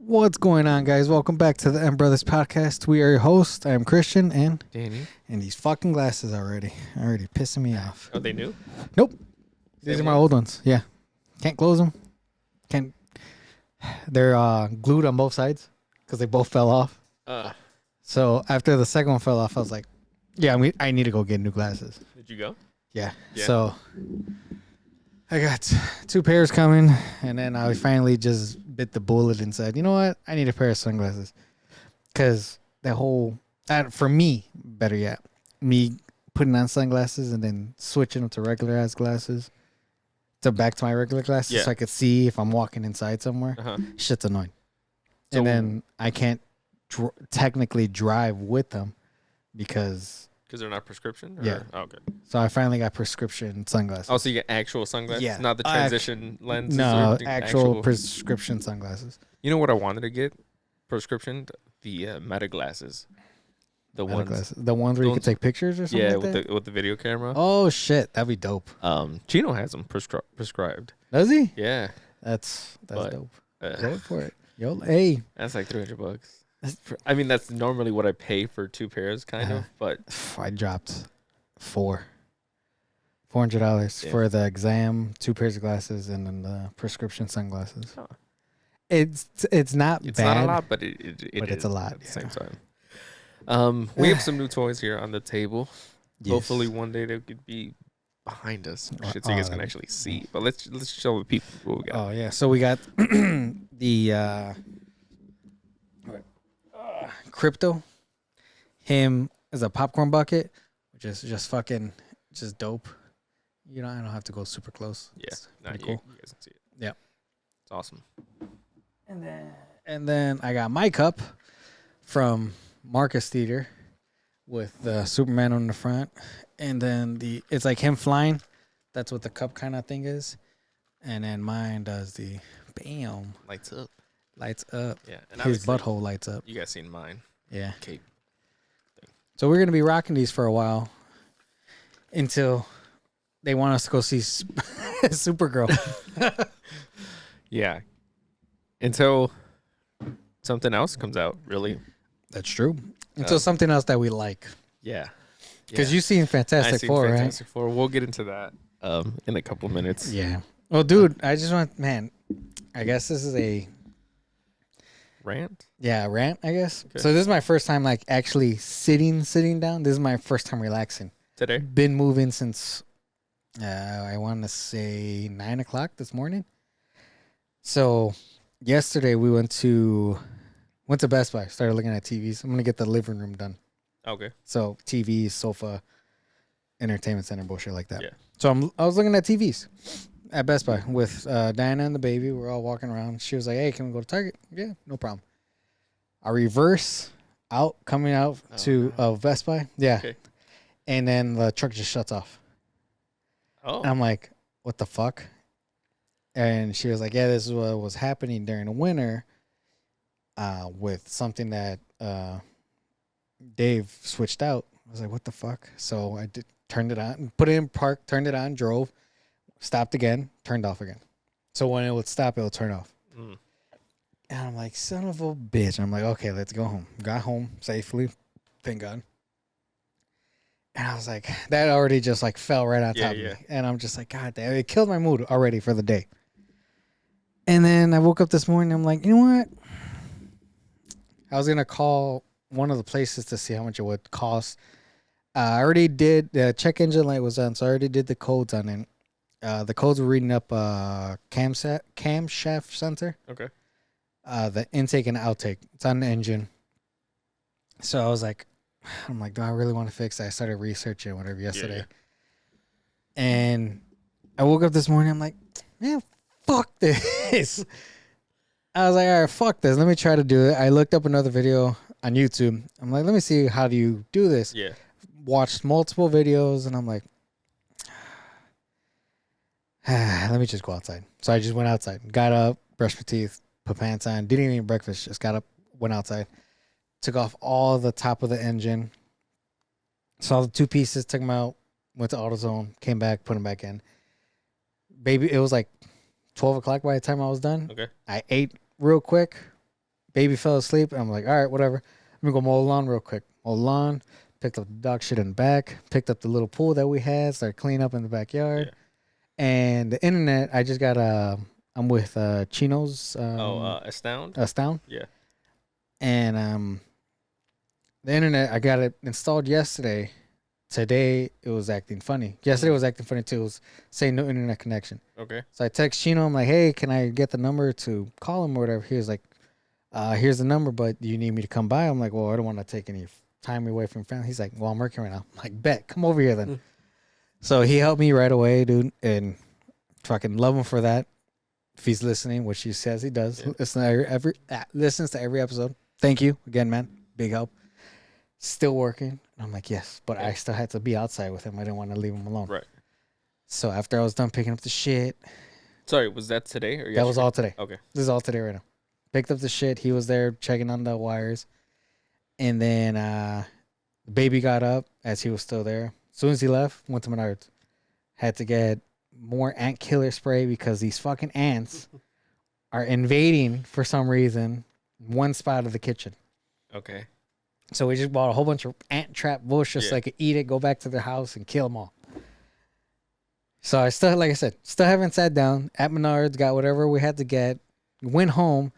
What's going on, guys? Welcome back to the M Brothers podcast. We are your hosts. I am Christian and Danny. these fucking glasses already pissing me off. Oh, they new? Nope. These Same are my ones? old ones. Yeah. Can't close them. Can't. They're glued on both sides because they both fell off. So after the second one fell off, I was like, yeah, I need to go get new glasses. Did you go? Yeah. Yeah. So I got two pairs coming, and then I finally just bit the bullet and said, you know what? I need a pair of sunglasses. Because that whole, for me, better yet, me putting on sunglasses and then switching them to regular ass glasses, to back to my regular glasses Yeah. so I could see if I'm walking inside somewhere. Uh-huh. Shit's annoying. So- And then I can't technically drive with them because, Because they're not prescription? Or? Yeah. Oh, okay. so I finally got prescription sunglasses. Oh, so you get actual sunglasses? Yeah. Not the transition lenses? No, or the actual prescription sunglasses. You know what I wanted to get? Prescription? The Meta glasses. The Meta ones. glasses. The ones where you the can take pictures or something Yeah, like that? with the video camera. Oh, shit. That'd be dope. Chino has them prescribed. Does he? Yeah. That's But, dope. Uh, Go for it. Yo, hey. that's like $300. I mean, that's normally what I pay for two pairs, kind Uh-huh. of. But I dropped $400 Yeah. for the exam, two pairs of glasses, and then the prescription sunglasses. Oh. It's not it's bad. not a lot, but it but it's a is lot, at the yeah. same time. We have some new toys here on the table. Yes. Hopefully one day they could be behind us. Shit, so you guys can actually see. But let's show the people what we got. Oh, yeah. So we got the crypto. Him as a popcorn bucket, which is just fucking just dope. You know, I don't have to go super close. Yeah, It's no, pretty you, cool. you guys can see it. Yeah. It's awesome. And then I got my cup from Marcus Theater with the Superman on the front. And then it's like him flying. That's what the cup kind of thing is. And then mine does the bam, Lights up. lights up. Yeah, and His obviously, butthole lights up. You guys seen mine? Yeah. Cape. So we're going to be rocking these for a while until they want us to go see Supergirl. Yeah. Until something else comes out, really. That's true. Until something else that we like. Yeah. Because you've seen Fantastic Four, Fantastic Four. We'll get into that in a couple of minutes. right? Yeah. Well, dude, I just want, man, I guess this is a Rant? rant, I guess. Okay. So this is my first time like actually sitting down. This is my first time relaxing. Today? Been moving since I want to say 9 o'clock this morning. So yesterday we went to Best Buy. Started looking at TVs. I'm gonna get the living room done. Okay. So TV, sofa, entertainment center, bullshit like that. Yeah. So I was looking at TVs at Best Buy with Diana and the baby. We're all walking around. She was like, "Hey, can we go to Target?" Yeah, no problem. I reverse out, coming out of Best Buy. Yeah. Okay. And then the truck just shuts off. Oh. And I'm like, what the fuck? And she was like, yeah, this is what was happening during the winter with something that Dave switched out. I was like, what the fuck? So I turned it on, put it in park, turned it on, drove, stopped again, turned off again. So when it would stop, it would turn off. Mm. And I'm like, son of a bitch. I'm like, okay, let's go home. Got home safely. Thank God. And I was like, that already just like fell right on top of me. And I'm just like, God damn, it killed my mood already for the day. And then I woke up this morning. I'm like, you know what? I was going to call one of the places to see how much it would cost. I already did, the check engine light was on, so I already did the codes on it. The codes were reading up camshaft sensor. Okay. The intake and outtake. It's on the engine. So I was like, I'm like, do I really want to fix it? I started researching whatever yesterday. Yeah. And I woke up this morning. I'm like, man, fuck this. I was like, all right, fuck this. Let me try to do it. I looked up another video on YouTube. I'm like, let me see, how do you do this? Yeah. Watched multiple videos, and I'm like, let me just go outside. So I just went outside, got up, brushed my teeth, put pants on, didn't even eat breakfast, just got up, went outside, took off all the top of the engine, saw the two pieces, took them out, went to AutoZone, came back, put them back in. Baby, it was like 12 o'clock by the time I was done. Okay. I ate real quick, Baby fell asleep. And I'm like, all right, whatever. I'm gonna go mow the lawn real quick. Mow the lawn. Picked up the dog shit in the back. Picked up the little pool that we had. Started cleaning up in the backyard. Yeah. And the internet, I just got I'm with Chino's. Astound. Astound. Yeah. And the internet, I got it installed yesterday. Today it was acting funny. Yesterday it was acting funny too. It was saying no internet connection. Okay. So I text Chino. I'm like, hey, can I get the number to call him or whatever? He was like, here's the number, but do you need me to come by? I'm like, well, I don't want to take any time away from family. He's like, well, I'm working right now. I'm like, bet, come over here then. So he helped me right away, dude, and fucking love him for that. If he's listening, which he says he does, listens to every episode. Thank you again, man. Big help. Still working. And I'm like, yes, but I still had to be outside with him. I didn't want to leave him alone. Right. So after I was done picking up the shit. Sorry, was that today or yesterday? That was all today. Okay. This is all today right now. Picked up the shit. He was there checking on the wires. And then baby got up as he was still there. As soon as he left, went to Menards. Had to get more ant killer spray because these fucking ants are invading for some reason one spot of the kitchen. Okay. So we just bought a whole bunch of ant trap bush just so I could eat it, go back to their house, and kill them all. So I still, like I said, still haven't sat down at Menards, got whatever we had to get, went home,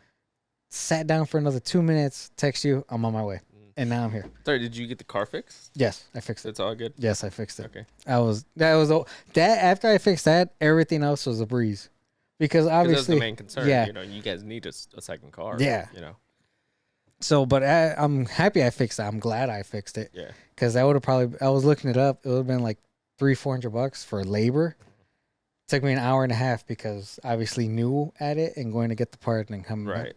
sat down for another 2 minutes, text you, I'm on my way. And now I'm here. Sorry, did you get the car fixed? Yes, I fixed it. It's all good? Yes, I fixed it. Okay. After I fixed that, everything else was a breeze. Because obviously. That's the main concern. Yeah. You know, you guys need a second car. Yeah. You know. So, but I'm happy I fixed it. I'm glad I fixed it. Yeah. Because I would have probably, I was looking it up. It would have been like $300-$400 for labor. Took me an hour and a half because obviously new at it and going to get the part and coming back.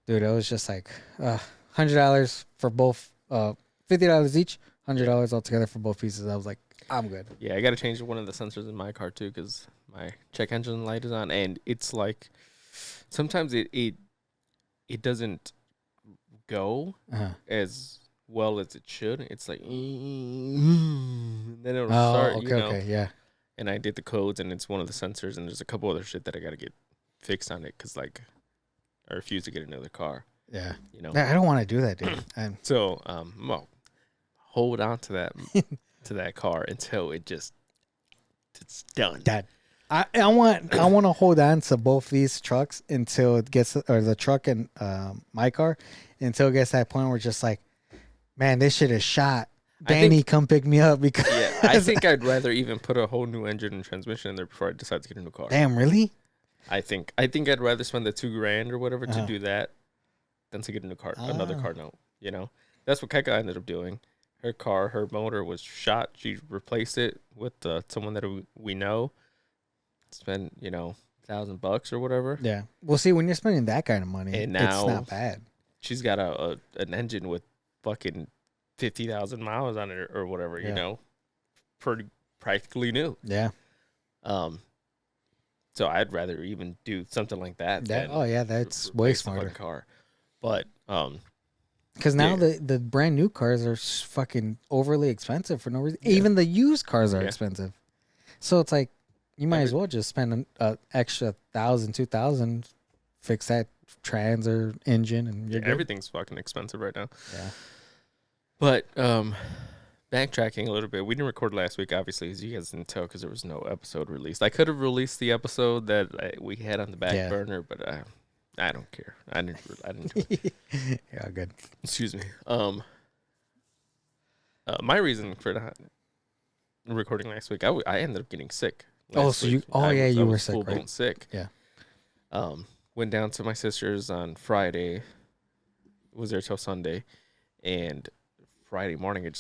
Dude, it was just like $100 for both, $50 each, $100 altogether for both pieces. I was like, I'm good. Yeah, I got to change one of the sensors in my car too because my check engine light is on, and it's like sometimes it doesn't go as well as it should. It's like then it'll start. Okay, okay, yeah. And I did the codes, and it's one of the sensors, and there's a couple other shit that I got to get fixed on it because like I refuse to get another car. Yeah, you know. I don't want to do that, dude. So well, hold on to that car until it's done. Dad, I want to hold on to both these trucks until it gets, or the truck and my car, until it gets to that point where it's just like, man, this shit is shot. Danny, come pick me up because I think I'd rather even put a whole new engine and transmission in there before I decide to get a new car. Damn, really? I think I'd rather spend the $2,000 or whatever to do that than to get a new car, another car note. You know, that's what Keka ended up doing. Her motor was shot. She replaced it with someone that we know. Spent $1,000 or whatever. Yeah. Well, see, when you're spending that kind of money, and now it's not bad. She's got an engine with fucking 50,000 miles on it or whatever. Yeah. You know, pretty practically new. Yeah. So I'd rather even do something like that. That's way smarter. Car, but because now the brand new cars are fucking overly expensive for no reason. Yeah. Even the used cars are expensive. So it's like you might as well just spend an extra $1,000, $2,000, fix that trans or engine, and you're good. Everything's fucking expensive right now. Yeah. But backtracking a little bit, we didn't record last week, obviously, as you guys didn't tell, because there was no episode released. I could have released the episode that we had on the back burner, but I don't care. I didn't do it. Yeah, good. Excuse me. My reason for not recording last week, I ended up getting sick. You were sick, right? Full-blown sick. Yeah. Went down to my sister's on Friday. Was there till Sunday, and Friday morning,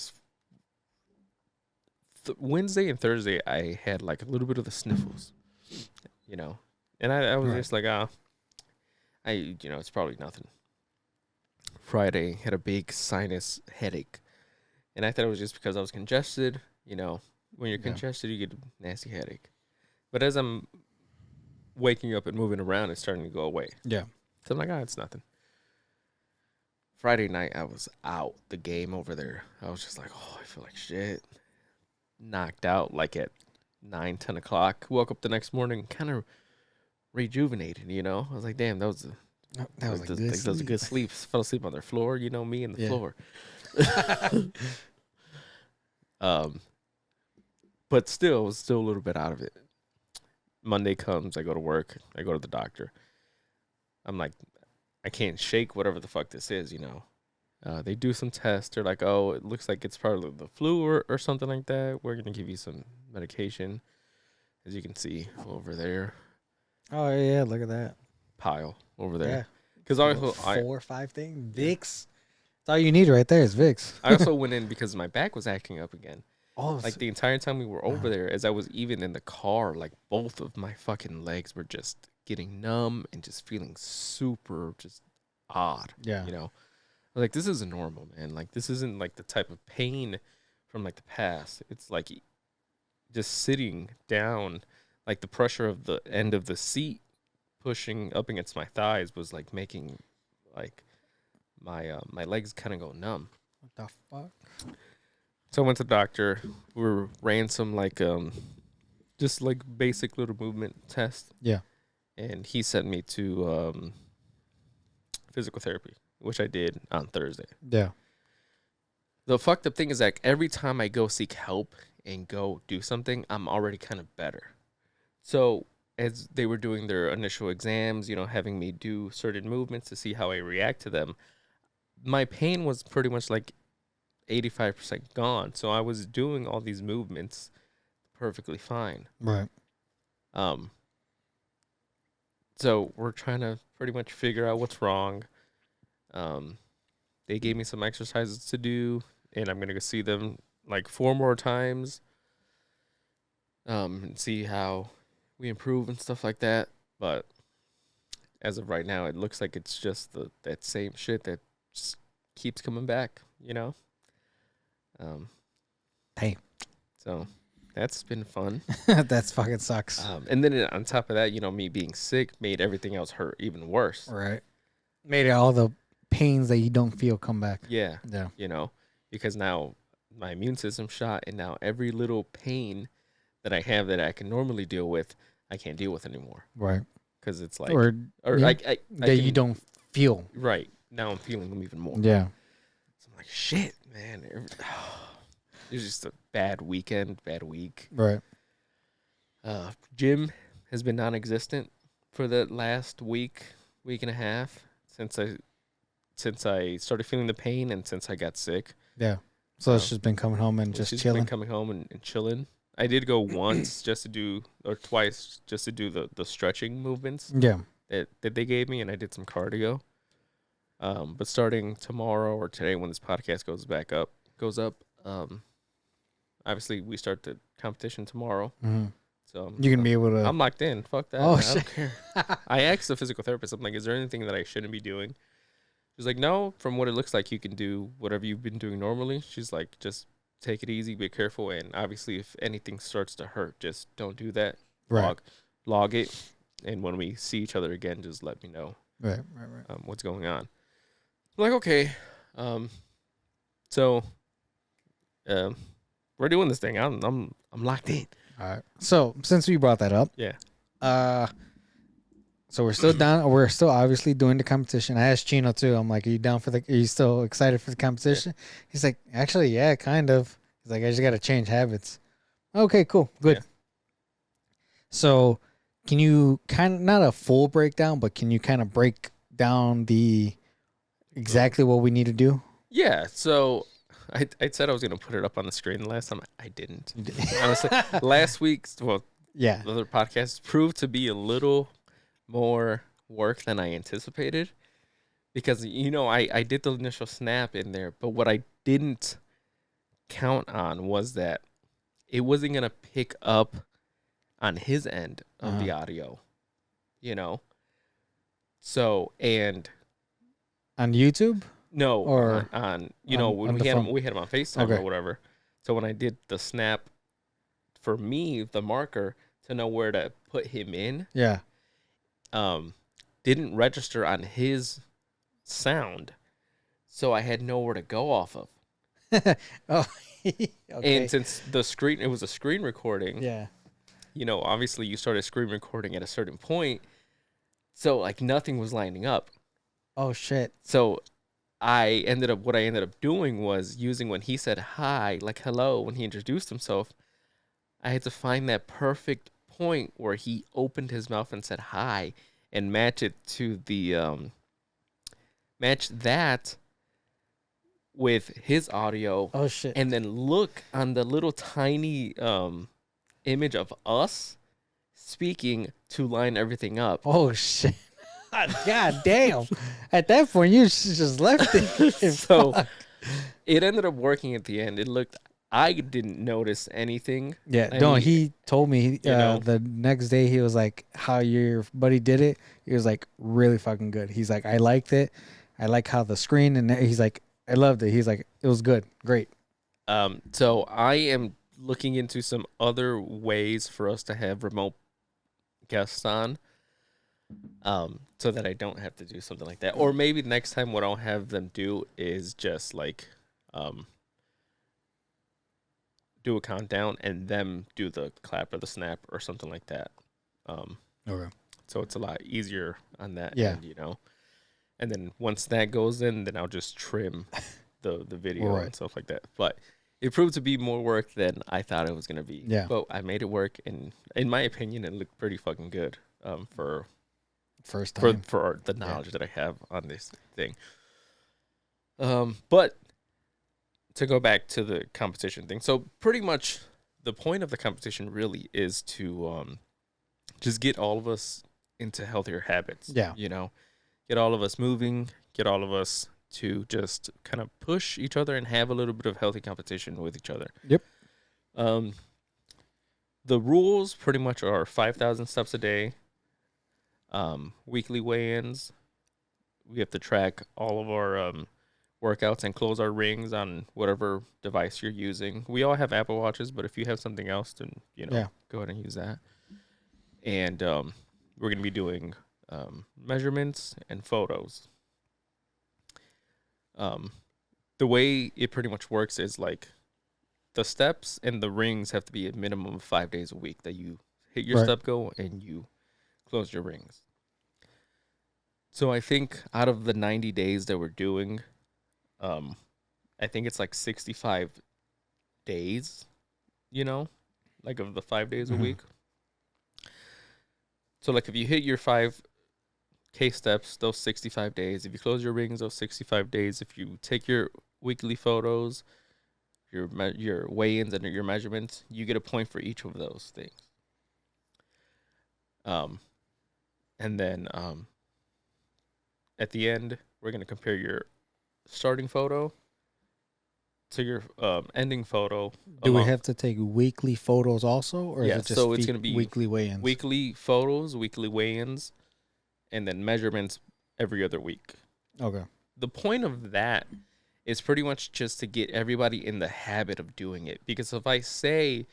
Wednesday and Thursday, I had like a little bit of the sniffles, and I was just like, it's probably nothing. Friday, had a big sinus headache, and I thought it was just because I was congested. When you're congested, you get a nasty headache. But as I'm waking up and moving around, it's starting to go away. Yeah. So I'm like, it's nothing. Friday night, I was out the game over there. I was just like, I feel like shit. Knocked out like at 9, 10 o'clock. Woke up the next morning kind of rejuvenated, I was like, damn, that was Oh, that was That was a good sleep. Fell asleep on their floor. You know me and the floor. But still, was still a little bit out of it. Monday comes, I go to work, I go to the doctor. I'm like, I can't shake whatever the fuck this is, you know. They do some tests. They're like, oh, it looks like it's probably the flu or something like that. We're going to give you some medication, as you can see over there. Oh, yeah, look at that. Pile over there. Yeah. Because also, 4 or 5 things. Vicks. That's all you need right there is Vicks. I also went in because my back was acting up again. Oh, like the entire time we were over there, as I was even in the car, like both of my fucking legs were just getting numb and just feeling super just odd. Yeah. You know, I was like, this isn't normal, man. Like, this isn't like the type of pain from like the past. It's like just sitting down, like the pressure of the end of the seat pushing up against my thighs was like making like my legs kind of go numb. What the fuck? So I went to the doctor. We ran some like just like basic little movement test. Yeah. And he sent me to physical therapy, which I did on Thursday. Yeah. The fucked up thing is like every time I go seek help and go do something, I'm already kind of better. So as they were doing their initial exams, you know, having me do certain movements to see how I react to them, my pain was pretty much like 85% gone. So I was doing all these movements perfectly fine. Right. So we're trying to pretty much figure out what's wrong. They gave me some exercises to do, and I'm going to go see them like 4 more times and see how we improve and stuff like that. But as of right now, it looks like it's just that same shit that just keeps coming back, you know? Hey. So that's been fun. That's fucking sucks. And then on top of that, you know, me being sick made everything else hurt even worse. Right. Made all the pains that you don't feel come back. Yeah. Yeah. You know, because now my immune system's shot, and now every little pain that I have that I can normally deal with, I can't deal with anymore. Right. Because it's like, or yeah, I that you don't feel. Right. Now I'm feeling them even more. Yeah. So I'm like, shit, man. It was just a bad weekend, bad week. Right. Gym has been non-existent for the last week and a half since I started feeling the pain and since I got sick. Yeah. So it's just been coming home and just chilling. Been coming home and chilling. I did go once or twice just to do the stretching movements. Yeah. That they gave me, and I did some cardio. But starting tomorrow or today when this podcast goes up, obviously we start the competition tomorrow. Mm-hmm. So you can be able to. I'm locked in. Fuck that. Oh, man. shit. I don't care. I asked the physical therapist, I'm like, is there anything that I shouldn't be doing? She's like, no, from what it looks like, you can do whatever you've been doing normally. She's like, just take it easy, be careful. And obviously, if anything starts to hurt, just don't do that. Right. Log it. And when we see each other again, just let me know. Right. What's going on. I'm like, okay. So we're doing this thing. I'm locked in. All right. So since we brought that up. Yeah. So we're still down. We're still obviously doing the competition. I asked Chino too. I'm like, are you still excited for the competition? Yeah. He's like, actually, yeah, kind of. He's like, I just got to change habits. Okay, cool. Good. Yeah. So can you kind of, not a full breakdown, but can you kind of break down exactly what we need to do? Yeah. So I said I was going to put it up on the screen last time. I didn't. Honestly, last week's, the other podcast proved to be a little more work than I anticipated because, you know, I did the initial snap in there, but what I didn't count on was that it wasn't going to pick up on his end of the audio, you know? So, and on YouTube? No, or on you know, when we had him on FaceTime or whatever. So when I did the snap for me, the marker to know where to put him in. Yeah. Didn't register on his sound, so I had nowhere to go off of. Oh, okay. And since it was a screen recording. Yeah. You know, obviously you started screen recording at a certain point, so like nothing was lining up. Oh shit. So what I ended up doing was using when he said hi, like hello, when he introduced himself, I had to find that perfect point where he opened his mouth and said hi and match it to the match that with his audio. Oh shit. And then look on the little tiny image of us speaking to line everything up. Oh shit. God damn. At that point you just left it. So Fuck. it ended up working at the end. I didn't notice anything. Yeah, I no, mean, he told me you know. the next day he was like, how your buddy did it. He was like, really fucking good. He's like, I liked it. I like how the screen, and he's like, I loved it. He's like, it was good. Great. So I am looking into some other ways for us to have remote guests on. So that I don't have to do something like that. Or maybe next time what I'll have them do is just like do a countdown and them do the clap or the snap or something like that. Okay. So it's a lot easier on that Yeah. end, And then once that goes in, then I'll just trim the video Right. and stuff like that. But it proved to be more work than I thought it was gonna be. Yeah. But I made it work, and in my opinion, it looked pretty fucking good. For First time. for the knowledge that I have on this thing. But to go back to the competition thing, so pretty much the point of the competition really is to just get all of us into healthier habits. Yeah. Get all of us moving, get all of us to just kind of push each other and have a little bit of healthy competition with each other. Yep. The rules pretty much are 5,000 steps a day. Weekly weigh-ins. We have to track all of our workouts and close our rings on whatever device you're using. We all have Apple Watches, but if you have something else, then go ahead and use that. And we're going to be doing measurements and photos. The way it pretty much works is like the steps and the rings have to be a minimum of 5 days a week that you hit your step goal and you close your rings. So I think out of the 90 days that we're doing, I think it's like 65 days, like of the 5 days a week. So like if you hit your 5K steps, those 65 days. If you close your rings, those 65 days. If you take your weekly photos, your weigh-ins and your measurements, you get a point for each of those things. And then at the end, we're going to compare your starting photo to your ending photo. Do we have to take weekly photos also, or is it just so it's going to be weekly weigh-ins? Weekly photos, weekly weigh-ins, and then measurements every other week. Okay. The point of that is pretty much just to get everybody in the habit of doing it. Because if I say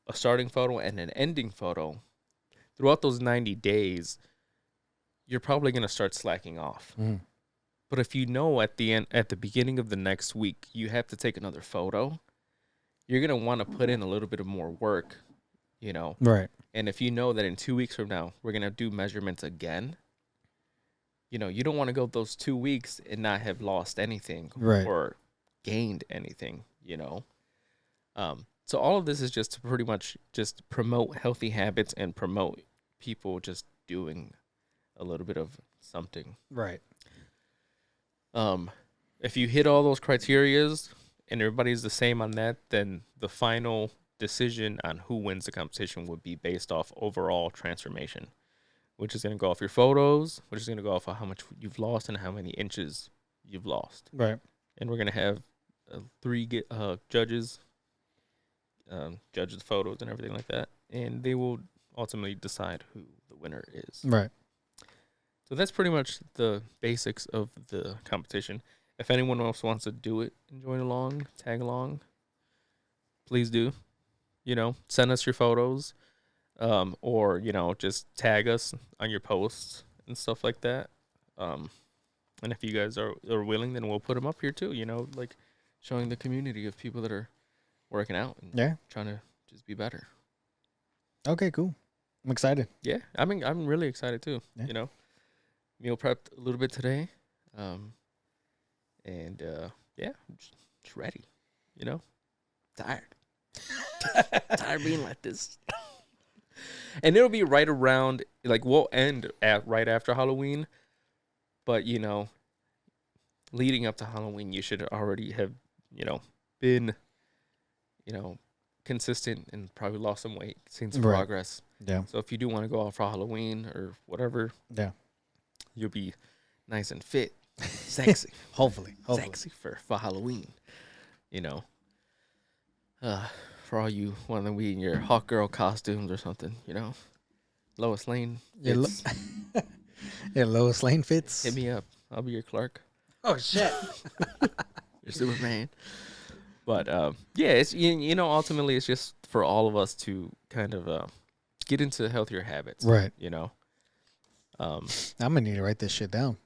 a starting photo and an ending photo, throughout those 90 days, you're probably going to start slacking off. Mm. But if at the beginning of the next week, you have to take another photo, you're going to want to put in a little bit of more work, Right. And if you know that in 2 weeks from now, we're going to do measurements again, you don't want to go those 2 weeks and not have lost anything or gained anything, So all of this is just to pretty much just promote healthy habits and promote people just doing a little bit of something. Right. If you hit all those criterias and everybody's the same on that, then the final decision on who wins the competition would be based off overall transformation, which is going to go off your photos, which is going to go off of how much you've lost and how many inches you've lost. Right. And we're going to have 3 judges judge the photos and everything like that, and they will ultimately decide who the winner is. Right. So that's pretty much the basics of the competition. If anyone else wants to do it and join along, tag along, please do. Send us your photos, or just tag us on your posts and stuff like that. And if you guys are willing, then we'll put them up here too. Like showing the community of people that are working out and trying to just be better. Okay, cool. I'm excited. Yeah, I'm really excited too. Yeah. meal prepped a little bit today. And yeah, just ready. You know, tired. Tired being like this. And it'll be right around, like, we'll end at right after Halloween. But, you know, leading up to Halloween, you should already have, you know, been, you know, consistent and probably lost some weight, seen some progress. Yeah. So if you do want to go out for Halloween or whatever, yeah, you'll be nice and fit, sexy. hopefully. Sexy for Halloween, you know. For all you want to be in your hot girl costumes or something, you know. Lois Lane. Yeah, Lois Lane fits. Hit me up. I'll be your Clark. Oh, shit. Your Superman. But, yeah, it's, you know, ultimately it's just for all of us to kind of get into healthier habits. Right. You know. I'm going to need to write this shit down.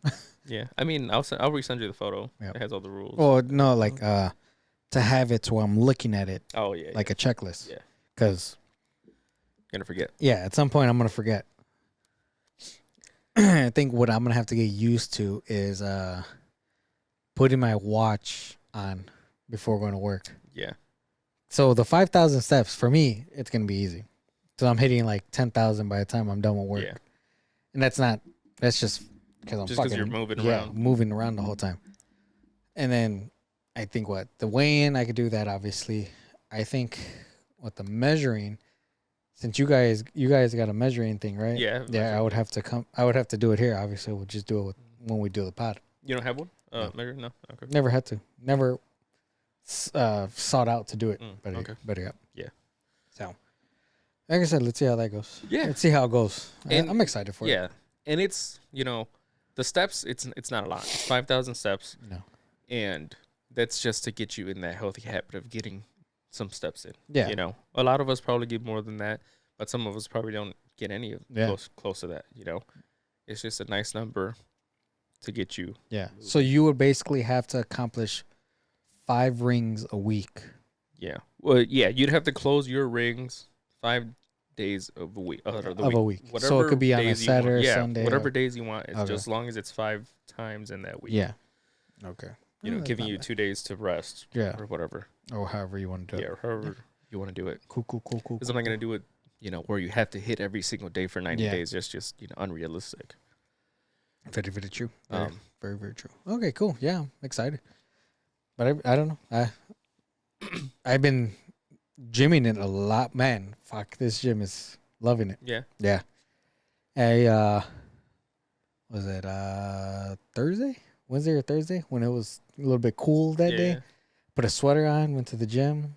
Yeah. I mean, I'll resend you the photo. Yep. It has all the rules. Oh, no, like, to have it where I'm looking at it. Oh, yeah. Like a checklist. Yeah. Because. Gonna forget. Yeah, at some point I'm going to forget. I think what I'm going to have to get used to is putting my watch on before going to work. Yeah. So the 5,000 steps, for me, it's going to be easy. So I'm hitting like 10,000 by the time I'm done with work. Yeah. And that's just because I'm just fucking you're moving around. moving around the whole time. And then I think the weigh-in, I could do that, obviously. I think with the measuring, since you guys got a measuring thing, right? Yeah. Yeah, I would have to do it here. Obviously, we'll just do it when we do the pod. You don't have one? No. Measure? No? Okay. Never had to. Never sought out to do it. Better yet. Yeah. So, like I said, let's see how that goes. Yeah. Let's see how it goes. And I'm excited for it. Yeah. And it's, you know, the steps, it's not a lot. It's 5,000 steps. No. And that's just to get you in that healthy habit of getting some steps in. Yeah. You know, a lot of us probably get more than that, but some of us probably don't get any of close to that, you know. It's just a nice number to get you. Yeah. So you would basically have to accomplish 5 rings a week. Yeah. Well, yeah, you'd have to close your rings 5 days of a week. A week. Whatever so it could be on a Saturday or Sunday. Whatever days you want. It's just as long as it's 5 times in that week. Yeah. Okay. You know, giving you 2 days to rest. Yeah. Or whatever. Or however you want to do it. Yeah, or however you want to do it. Cool. Because I'm not going to do it, you know, where you have to hit every single day for 90 days. It's just, you know, unrealistic. Very, very true. Very, very true. Okay, cool. Yeah, I'm excited. But I don't know. I've been gymming it a lot. Man, fuck, this gym is loving it. Yeah. Yeah. Was it Thursday? Wednesday or Thursday? When it was a little bit cool that day. Put a sweater on, went to the gym.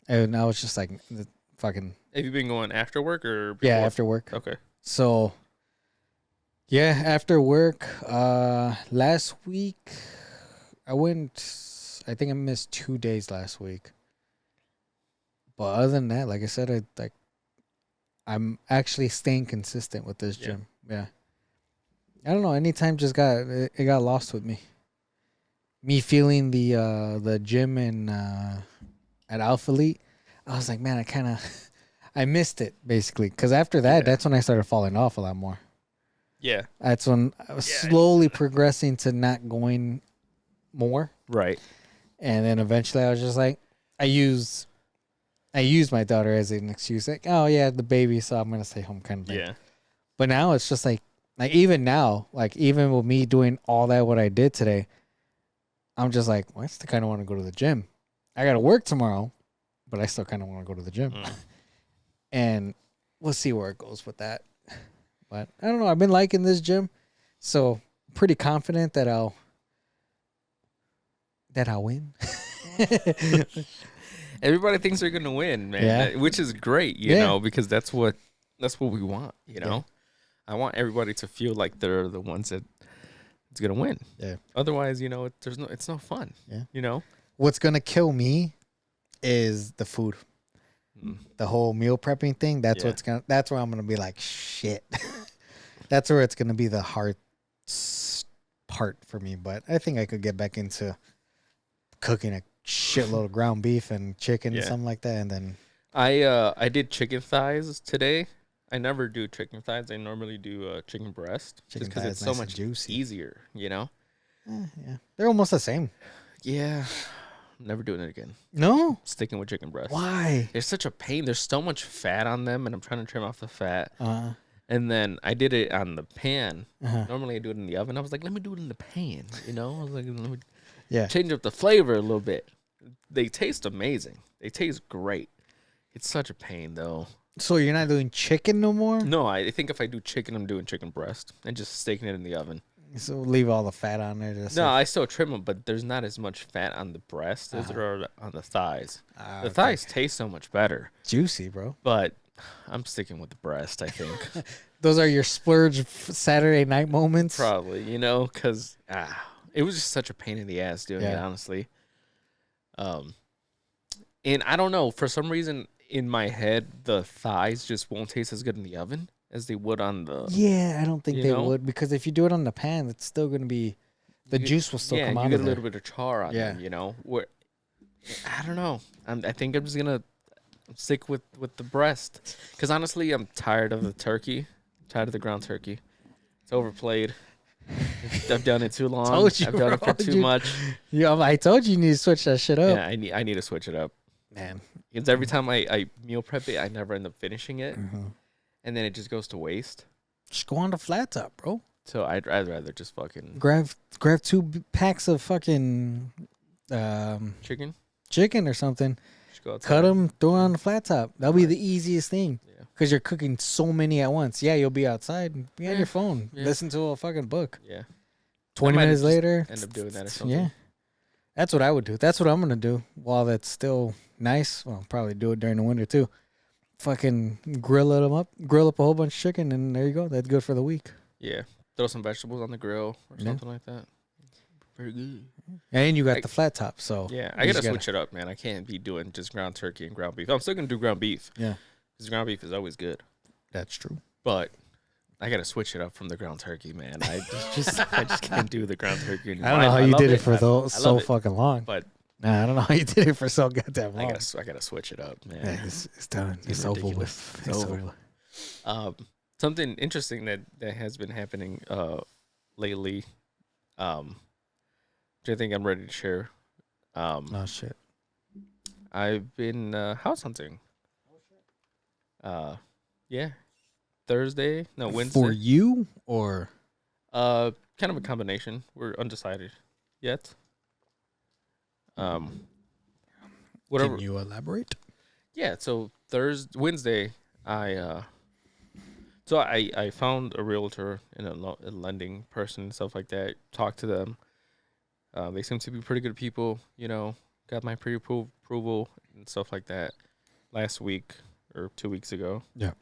And I was just like, fucking. Have you been going after work or before? Yeah, after work. Okay. So, yeah, after work, last week, I think I missed 2 days last week. But other than that, like I said, I'm actually staying consistent with this gym. Yeah. I don't know. Anytime it got lost with me. Me feeling the gym at Alpha Elite, I was like, man, I missed it basically. Because after that, that's when I started falling off a lot more. Yeah. That's when I was slowly progressing to not going more. Right. And then eventually I was just like, I used my daughter as an excuse. Like, oh, yeah, the baby, so I'm going to stay home kind of thing. Yeah. But now it's just like even now, like even with me doing all that, what I did today, I'm just like, well, I still kind of want to go to the gym. I got to work tomorrow, but I still kind of want to go to the gym. And we'll see where it goes with that. But I don't know. I've been liking this gym, so pretty confident that I'll win. Everybody thinks they're gonna win, man. Which is great, you know, because that's what we want, you know. I want everybody to feel like they're the ones that it's gonna win. Yeah. Otherwise, you know, it's no fun. Yeah. You know. What's gonna kill me is the food. The whole meal prepping thing. That's where I'm gonna be like, shit. That's where it's gonna be the hard part for me. But I think I could get back into cooking a shitload of ground beef and chicken and something like that. And then I did chicken thighs today. I never do chicken thighs. I normally do chicken breast, just because it's so much juicy. Easier, you know. Yeah, they're almost the same. Yeah, I'm never doing it again. No, sticking with chicken breast. Why? They're such a pain. There's so much fat on them, and I'm trying to trim off the fat. And then I did it on the pan. Normally I do it in the oven. I was like, let me do it in the pan. You know, I was like, let me change up the flavor a little bit. They taste amazing. They taste great. It's such a pain, though. So you're not doing chicken no more? No, I think if I do chicken, I'm doing chicken breast and just staking it in the oven. So leave all the fat on there. No, I still trim them, but there's not as much fat on the breast as there are on the thighs. The thighs taste so much better. Juicy, bro. But I'm sticking with the breast, I think. Those are your splurge Saturday night moments? Probably, you know, because it was just such a pain in the ass doing it, honestly. And I don't know, for some reason in my head, the thighs just won't taste as good in the oven as they would on the... Yeah, I don't think they would, because if you do it on the pan, it's still going to be... The juice will still come out of there. Yeah, you get a little bit of char on them, you know? I don't know. I think I'm just going to stick with the breast. Because honestly, I'm tired of the turkey. I'm tired of the ground turkey. It's overplayed. I've done it too long. I've done it for too much. Yeah, I told you need to switch that shit up. Yeah, I need to switch it up. Man. Because every time I meal prep it, I never end up finishing it. And then it just goes to waste. Just go on the flat top, bro. So I'd rather just fucking... Grab 2 packs of fucking... Chicken or something. Cut them, throw it on the flat top. That'll be the easiest thing. Because you're cooking so many at once. Yeah, you'll be outside. Be on your phone. Listen to a fucking book. Yeah. 20 minutes later. End up doing that or something. Yeah. That's what I would do. That's what I'm going to do while it's still nice. Well, probably do it during the winter too. Fucking grill up a whole bunch of chicken, and there you go. That's good for the week. Yeah. Throw some vegetables on the grill or something like that. Very good. And you got the flat top, so. Yeah, I got to switch it up, man. I can't be doing just ground turkey and ground beef. I'm still going to do ground beef. Yeah. Because ground beef is always good. That's true. But I got to switch it up from the ground turkey, man. I just can't do the ground turkey anymore. I don't know how you did it for so fucking long. But I don't know how you did it for so goddamn long. I gotta switch it up, man. Yeah, it's done. It's over with. It's over. Something interesting that has been happening lately, which I think I'm ready to share. Oh shit! I've been house hunting. Yeah, Wednesday. For you or kind of a combination. We're undecided yet. Whatever. Can you elaborate? Yeah, so Wednesday, I found a realtor and a lending person and stuff like that. Talked to them. They seem to be pretty good people. You know, got my pre-approval and stuff like that last week or 2 weeks ago. Yeah.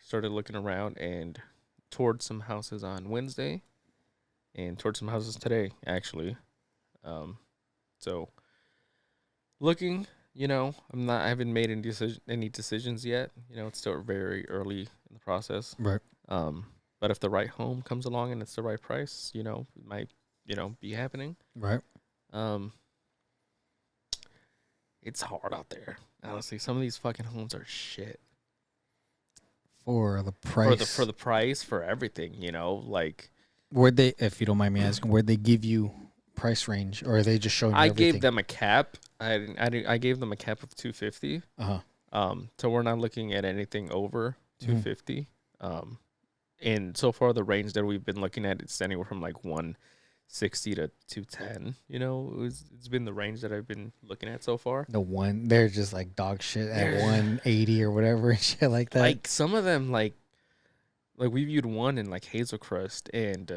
Started looking around and toured some houses on Wednesday, and toured some houses today actually. So looking, you know, I haven't made any decisions yet. You know, it's still very early in the process. Right. But if the right home comes along and it's the right price, you know, it might, you know, be happening. Right. It's hard out there. Honestly, some of these fucking homes are shit. For the price. For the price, for everything, you know, like. Where'd they, if you don't mind me asking, where'd they give you price range, or are they just showing you everything? I gave them a cap. I gave them a cap of 250. So we're not looking at anything over 250. And so far the range that we've been looking at, it's anywhere from like 160 to 210. You know, it's been the range that I've been looking at so far. They're just like dog shit at 180 or whatever and shit like that. Like some of them, like we viewed one in like Hazelcrest, and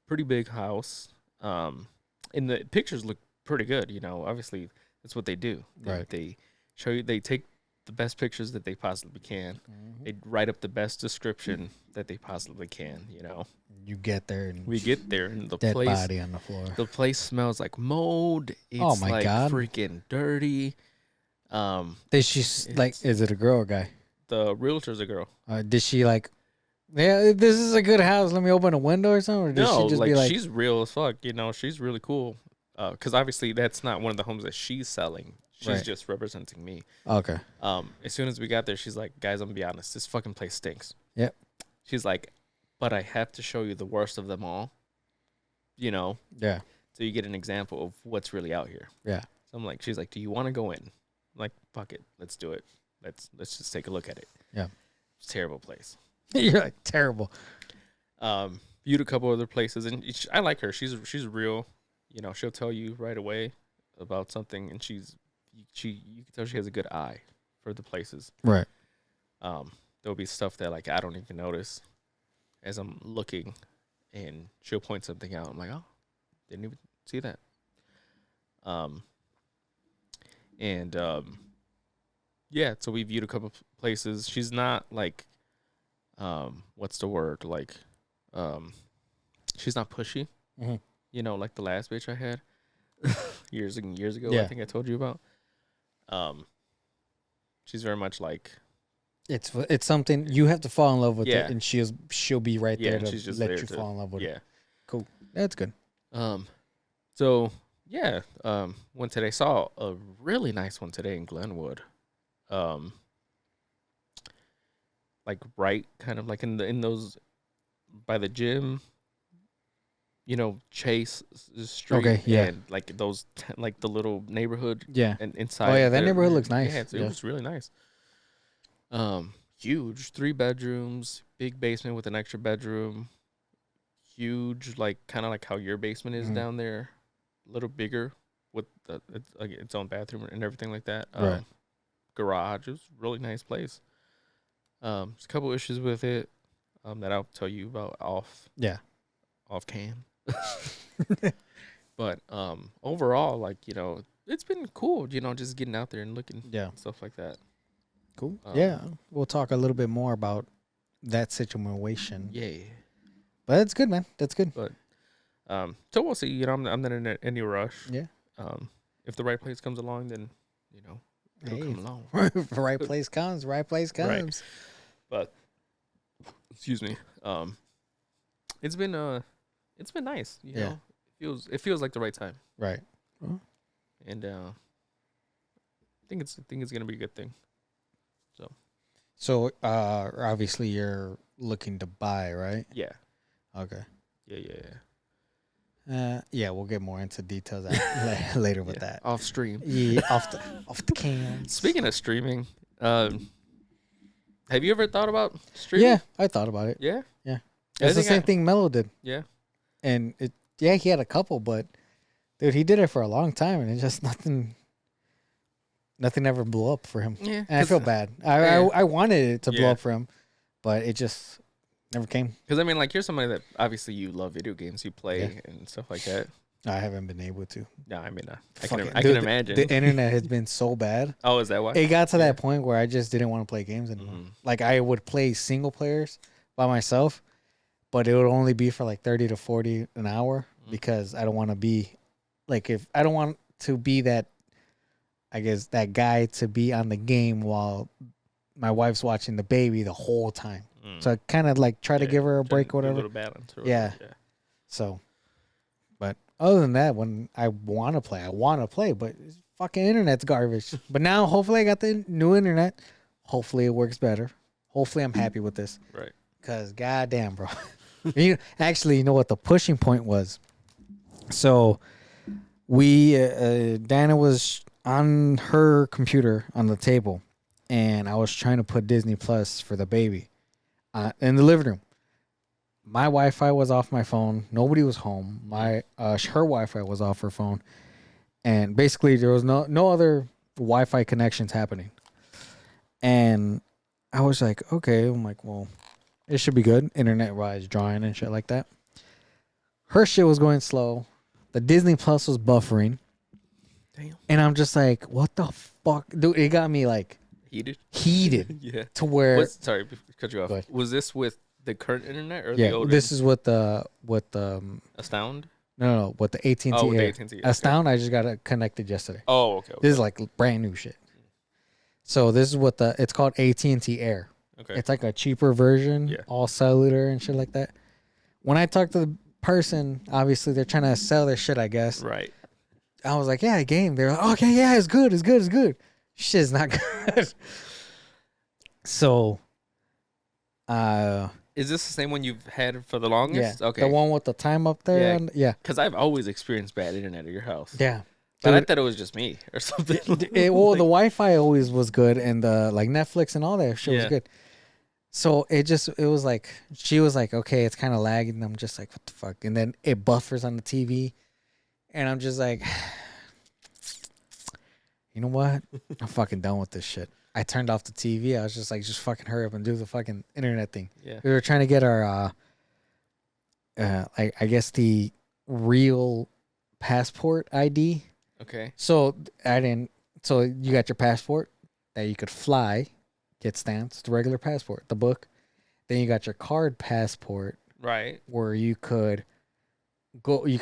pretty big house. And the pictures look pretty good, you know. Obviously, that's what they do. Right. They show you. They take the best pictures that they possibly can. They write up the best description that they possibly can. You know. You get there, and we get there, and the dead place, body on the floor. The place smells like mold. It's oh my god, freaking dirty. Did she like? Is it a girl or guy? The realtor's a girl. Did she like? Yeah, this is a good house. Let me open a window or something. Or did she just be like, she's real as fuck. You know, she's really cool. Because obviously that's not one of the homes that she's selling. She's just representing me. Okay. As soon as we got there, she's like, guys, I'm gonna be honest, this fucking place stinks. Yep. She's like, but I have to show you the worst of them all. You know? Yeah. So you get an example of what's really out here. Yeah. So I'm like, she's like, do you want to go in? I'm like, fuck it, let's do it. Let's just take a look at it. Yeah. It's a terrible place. You're like, terrible. Viewed a couple other places, and I like her. She's real. You know, she'll tell you right away about something, and you can tell she has a good eye for the places. Right. There'll be stuff that like I don't even notice as I'm looking, and she'll point something out. I'm like, oh, didn't even see that. Yeah. So we viewed a couple places. She's not like, what's the word? Like, she's not pushy. Mm-hmm. You know, like the last bitch I had years and years ago. Yeah. I think I told you about. She's very much like, it's something you have to fall in love with Yeah. it, and she'll be right there to she's just let there you to- fall in love with it. yeah. Cool. That's good. So yeah, went today. Saw a really nice one today in Glenwood. Like right, kind of like in those by the gym. You know, Chase Street. Okay, yeah. And like those, like the little neighborhood Yeah. and inside. Oh yeah, that there. neighborhood looks nice. Yeah, it was really nice. Huge, 3 bedrooms, big basement with an extra bedroom. Huge, like kind of like how your basement is Mhm. down there, a little bigger with its own bathroom and everything like that. Right. Garage. It was a really nice place. There's a couple issues with it that I'll tell you about off cam. But overall, like, you know, it's been cool, you know, just getting out there and looking Yeah. stuff like that. Cool. Yeah. We'll talk a little bit more about that situation. Yeah. But that's good, man. That's good. So we'll see. You know, I'm not in any rush. Yeah. If the right place comes along, then, you know, it'll come along. Right place comes. Right place comes. But excuse me. It's been nice. You know, it feels like the right time. Right. And I think it's gonna be a good thing. So obviously you're looking to buy, right? Yeah. Okay. Yeah. Yeah, we'll get more into details later with that. Off stream. Yeah, off the cam. Speaking of streaming, have you ever thought about streaming? Yeah, I thought about it. Yeah. Yeah. It's the same thing Mello did. Yeah. And he had a couple, but dude, he did it for a long time, and it just nothing ever blew up for him. Yeah. And I feel bad. I wanted it to blow up for him, but it just never came. Because I mean, like, you're somebody that obviously you love video games, you play and stuff like that. I haven't been able to. No, I mean, I Fuck it. can Dude, imagine. The internet has been so bad. Oh, is that why? It got to that point where I just didn't want to play games anymore. Mhm. Like, I would play single players by myself, but it would only be for like 30 to 40 an hour because I don't want to be like, if I don't want to be that, I guess, that guy to be on the game while my wife's watching the baby the whole time. So I kind of like try to give her a break or whatever. A little balance. Or Yeah. whatever, So, but other than that, when I want to play, but fucking internet's garbage. But now, hopefully, I got the new internet. Hopefully, it works better. Hopefully, I'm happy with this. Right. Because, goddamn, bro. You know what the pushing point was? So, Dana was on her computer on the table, and I was trying to put Disney Plus for the baby in the living room. My Wi-Fi was off my phone. Nobody was home. Her Wi-Fi was off her phone, and basically there was no other Wi-Fi connections happening. And I was like, okay. I'm like, well, it should be good, internet-wise, drawing and shit like that. Her shit was going slow. The Disney Plus was buffering. Damn. And I'm just like, what the fuck, dude? It got me like heated. Yeah. To where? Sorry, cut you off. Go ahead. Was this with the current internet or the older? This is with Astound? No, with the AT&T Oh, with Air. AT&T. Astound, I just got it connected yesterday. Oh, okay. This is like brand new shit. So this is what it's called, AT&T Air. Okay. It's like a cheaper version, all cellular and shit like that. When I talk to the person, obviously they're trying to sell their shit, I guess. Right. I was like, yeah, game. They're like, okay, yeah, it's good. It's good. It's good. Shit's not good. So, is this the same one you've had for the yeah, longest? Okay. the one with the time up there. Yeah. And, yeah. Because I've always experienced bad internet at your house. Yeah. But I Dude, thought it was just me or something. well, the Wi-Fi always was good, and the like Netflix and all that shit was good. So it was like, she was like, okay, it's kind of lagging. And I'm just like, what the fuck? And then it buffers on the TV. And I'm just like, you know what? I'm fucking done with this shit. I turned off the TV. I was just like, just fucking hurry up and do the fucking internet thing. Yeah. We were trying to get our, I guess the real passport ID. Okay. So so you got your passport that you could fly, get stamped. It's the regular passport, the book. Then you got your card passport. Right. Where you could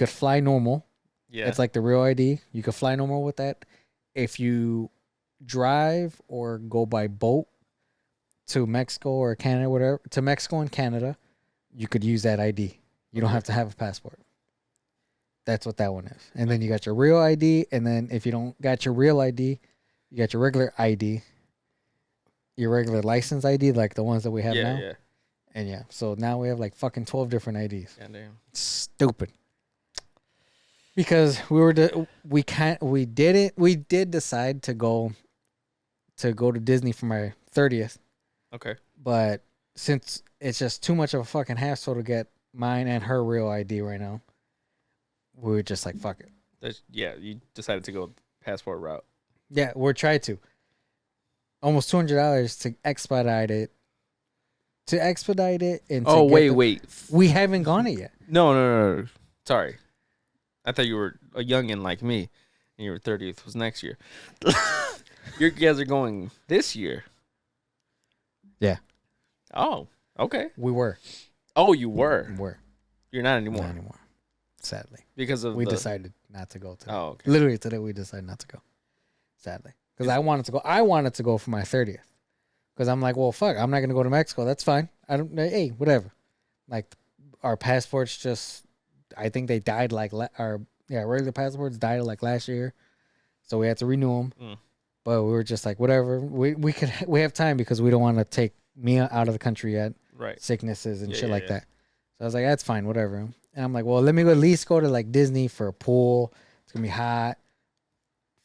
fly normal. Yeah. It's like the real ID. You could fly normal with that. If you drive or go by boat to Mexico or Canada, whatever, to Mexico and Canada, you could use that ID. You don't have to have a passport. That's what that one is. And then you got your real ID. And then if you don't got your real ID, you got your regular ID, your regular license ID, like the ones that we have now. Yeah. And yeah, so now we have like fucking 12 different IDs. Goddamn. Stupid. Because we did decide to go to Disney for my 30th. Okay. But since it's just too much of a fucking hassle to get mine and her real ID right now, we were just like, fuck it. You decided to go passport route. Yeah, we're trying to. Almost $200 to expedite it. And wait. We haven't gone it yet. No. Sorry. I thought you were a youngin' like me, and your 30th was next year. You guys are going this year. Yeah. Oh, okay. We were. Oh, you were. We were. You're not anymore. Not anymore. Sadly. Because of we decided not to go today. Oh, okay. Literally today we decided not to go. Sadly. Because I wanted to go. I wanted to go for my 30th. Because I'm like, well, fuck, I'm not going to go to Mexico. That's fine. Hey, whatever. Like, our passports just, I think they died like, regular passports died like last year. So we had to renew them. Mm. But we were just like, whatever. We have time because we don't want to take me out of the country yet. Right. Sicknesses and shit like that. So I was like, that's fine, whatever. And I'm like, well, let me at least go to like Disney for a pool. It's going to be hot.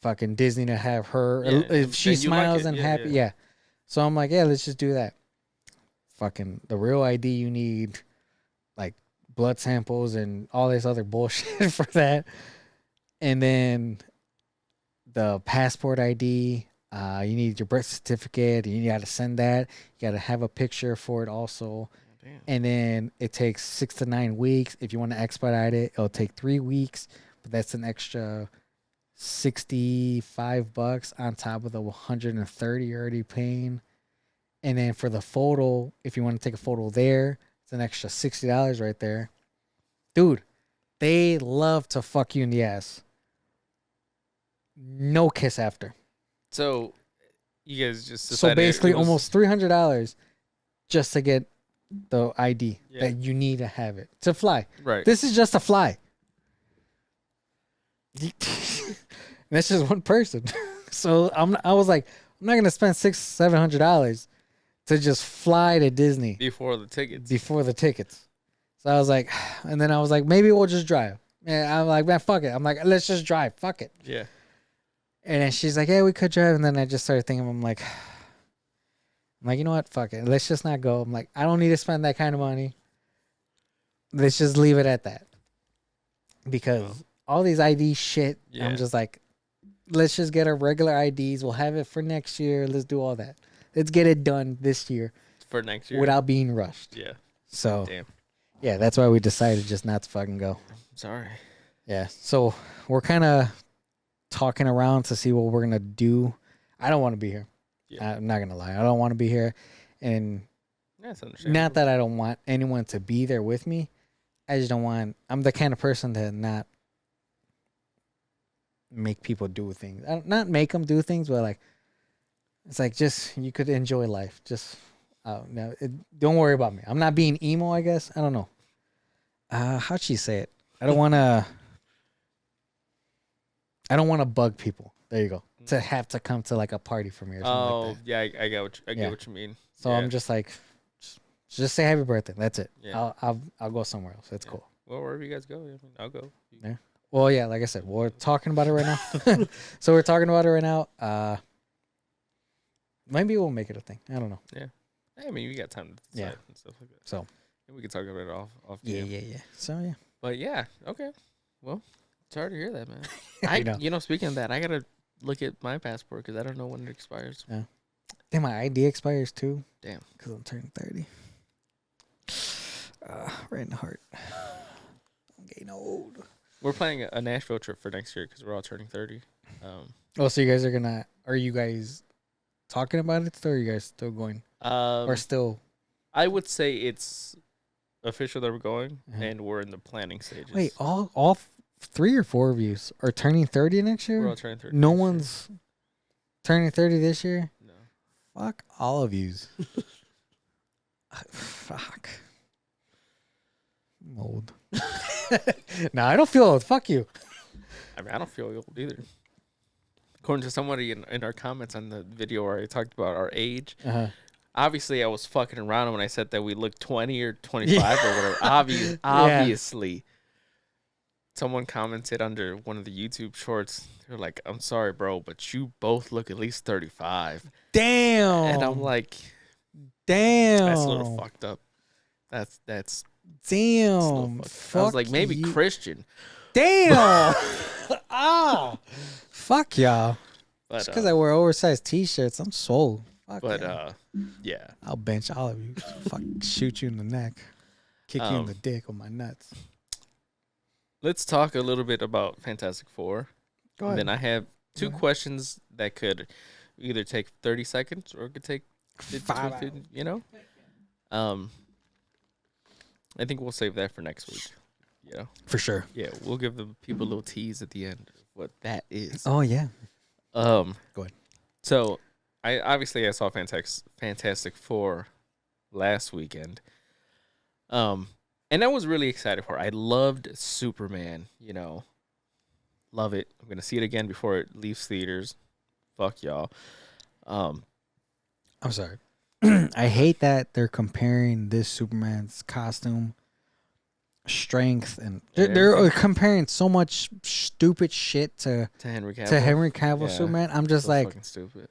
Fucking Disney to have her. Yeah, if she smiles and happy. Yeah. So I'm like, yeah, let's just do that. Fucking the real ID, you need like blood samples and all this other bullshit for that. And then the passport ID, you need your birth certificate. You got to send that. You got to have a picture for it also. Damn. And then it takes 6 to 9 weeks. If you want to expedite it, it'll take 3 weeks, but that's an extra $65 on top of the $130 you're already paying. And then for the photo, if you want to take a photo there, it's an extra $60 right there. Dude, they love to fuck you in the ass. No kiss after. So you guys just decided. So basically almost $300 just to get the ID that you need to have it to fly. Right. This is just a fly. That's just one person. So I was like, I'm not gonna spend $600-700 to just fly to Disney before the tickets. So I was like, and then I was like, maybe we'll just drive. And I'm like, man, fuck it. I'm like, let's just drive. Fuck it. Yeah. And then she's like, yeah, we could drive. And then I just started thinking, I'm like, you know what? Fuck it. Let's just not go. I'm like, I don't need to spend that kind of money. Let's just leave it at that. Because all these ID shit, I'm just like, let's just get our regular IDs. We'll have it for next year. Let's do all that. Let's get it done this year. For next year? Without being rushed. Yeah. So, damn. Yeah, that's why we decided just not to fucking go. Sorry. Yeah. So, we're kind of talking around to see what we're going to do. I don't want to be here. Yeah. I'm not going to lie. I don't want to be here. And that's understandable. Not that I don't want anyone to be there with me. I just don't want, I'm the kind of person to not make people do things. Not make them do things, but like, it's like just, you could enjoy life. Just, no, don't worry about me. I'm not being emo, I guess. I don't know. How'd she say it? I don't want to, I don't want to bug people. There you go. To have to come to like a party for me or something like that. Yeah, I get what you mean. So I'm just like, just say happy birthday. That's it. Yeah. I'll go somewhere else. It's cool. Well, wherever you guys go, I mean, I'll go. Yeah. Well, yeah, like I said, we're talking about it right now. So we're talking about it right now. Maybe we'll make it a thing. I don't know. Yeah. I mean, we got time to decide and stuff like that. So and we can talk about it off. Yeah. So yeah. But yeah, okay. Well, sorry to hear that, man. You know, speaking of that, I gotta look at my passport because I don't know when it expires. Yeah. Damn, my ID expires too. Damn. Because I'm turning 30. Right in the heart. I'm getting old. We're planning a Nashville trip for next year because we're all turning 30. So you guys are you guys talking about it still, or are you guys still going? Or still? I would say it's official that we're going, and we're in the planning stages. Wait, all 3 or 4 of you are turning 30 next year? We're all turning 30. No one's turning 30 this year? No. Fuck all of yous. Fuck. I'm old. No, I don't feel old. Fuck you. I mean, I don't feel old either. According to somebody in our comments on the video where I talked about our age, obviously I was fucking around when I said that we looked 20 or 25 or whatever. Obviously. Someone commented under one of the YouTube shorts. They're like, "I'm sorry, bro, but you both look at least 35." Damn. And I'm like, damn. That's a little fucked up. That's damn. I was like, maybe Christian. Damn. Fuck y'all. But, just because I wear oversized t-shirts, I'm swole. Fuck yeah. I'll bench all of you. Fuck, shoot you in the neck, kick you in the dick with my nuts. Let's talk a little bit about Fantastic Four. Go ahead. Then I have 2 questions that could either take 30 seconds or it could take 5 hours. You know? I think we'll save that for next week. Yeah. For sure. Yeah, we'll give the people a little tease at the end of what that is. Oh yeah. Go ahead. So I saw Fantastic Four last weekend. And I was really excited for it. I loved Superman, you know. Love it. I'm gonna see it again before it leaves theaters. Fuck y'all. I'm sorry. I hate that they're comparing this Superman's costume, strength, and they're comparing so much stupid shit to Henry Cavill. Henry Cavill Superman. I'm just like, fucking stupid.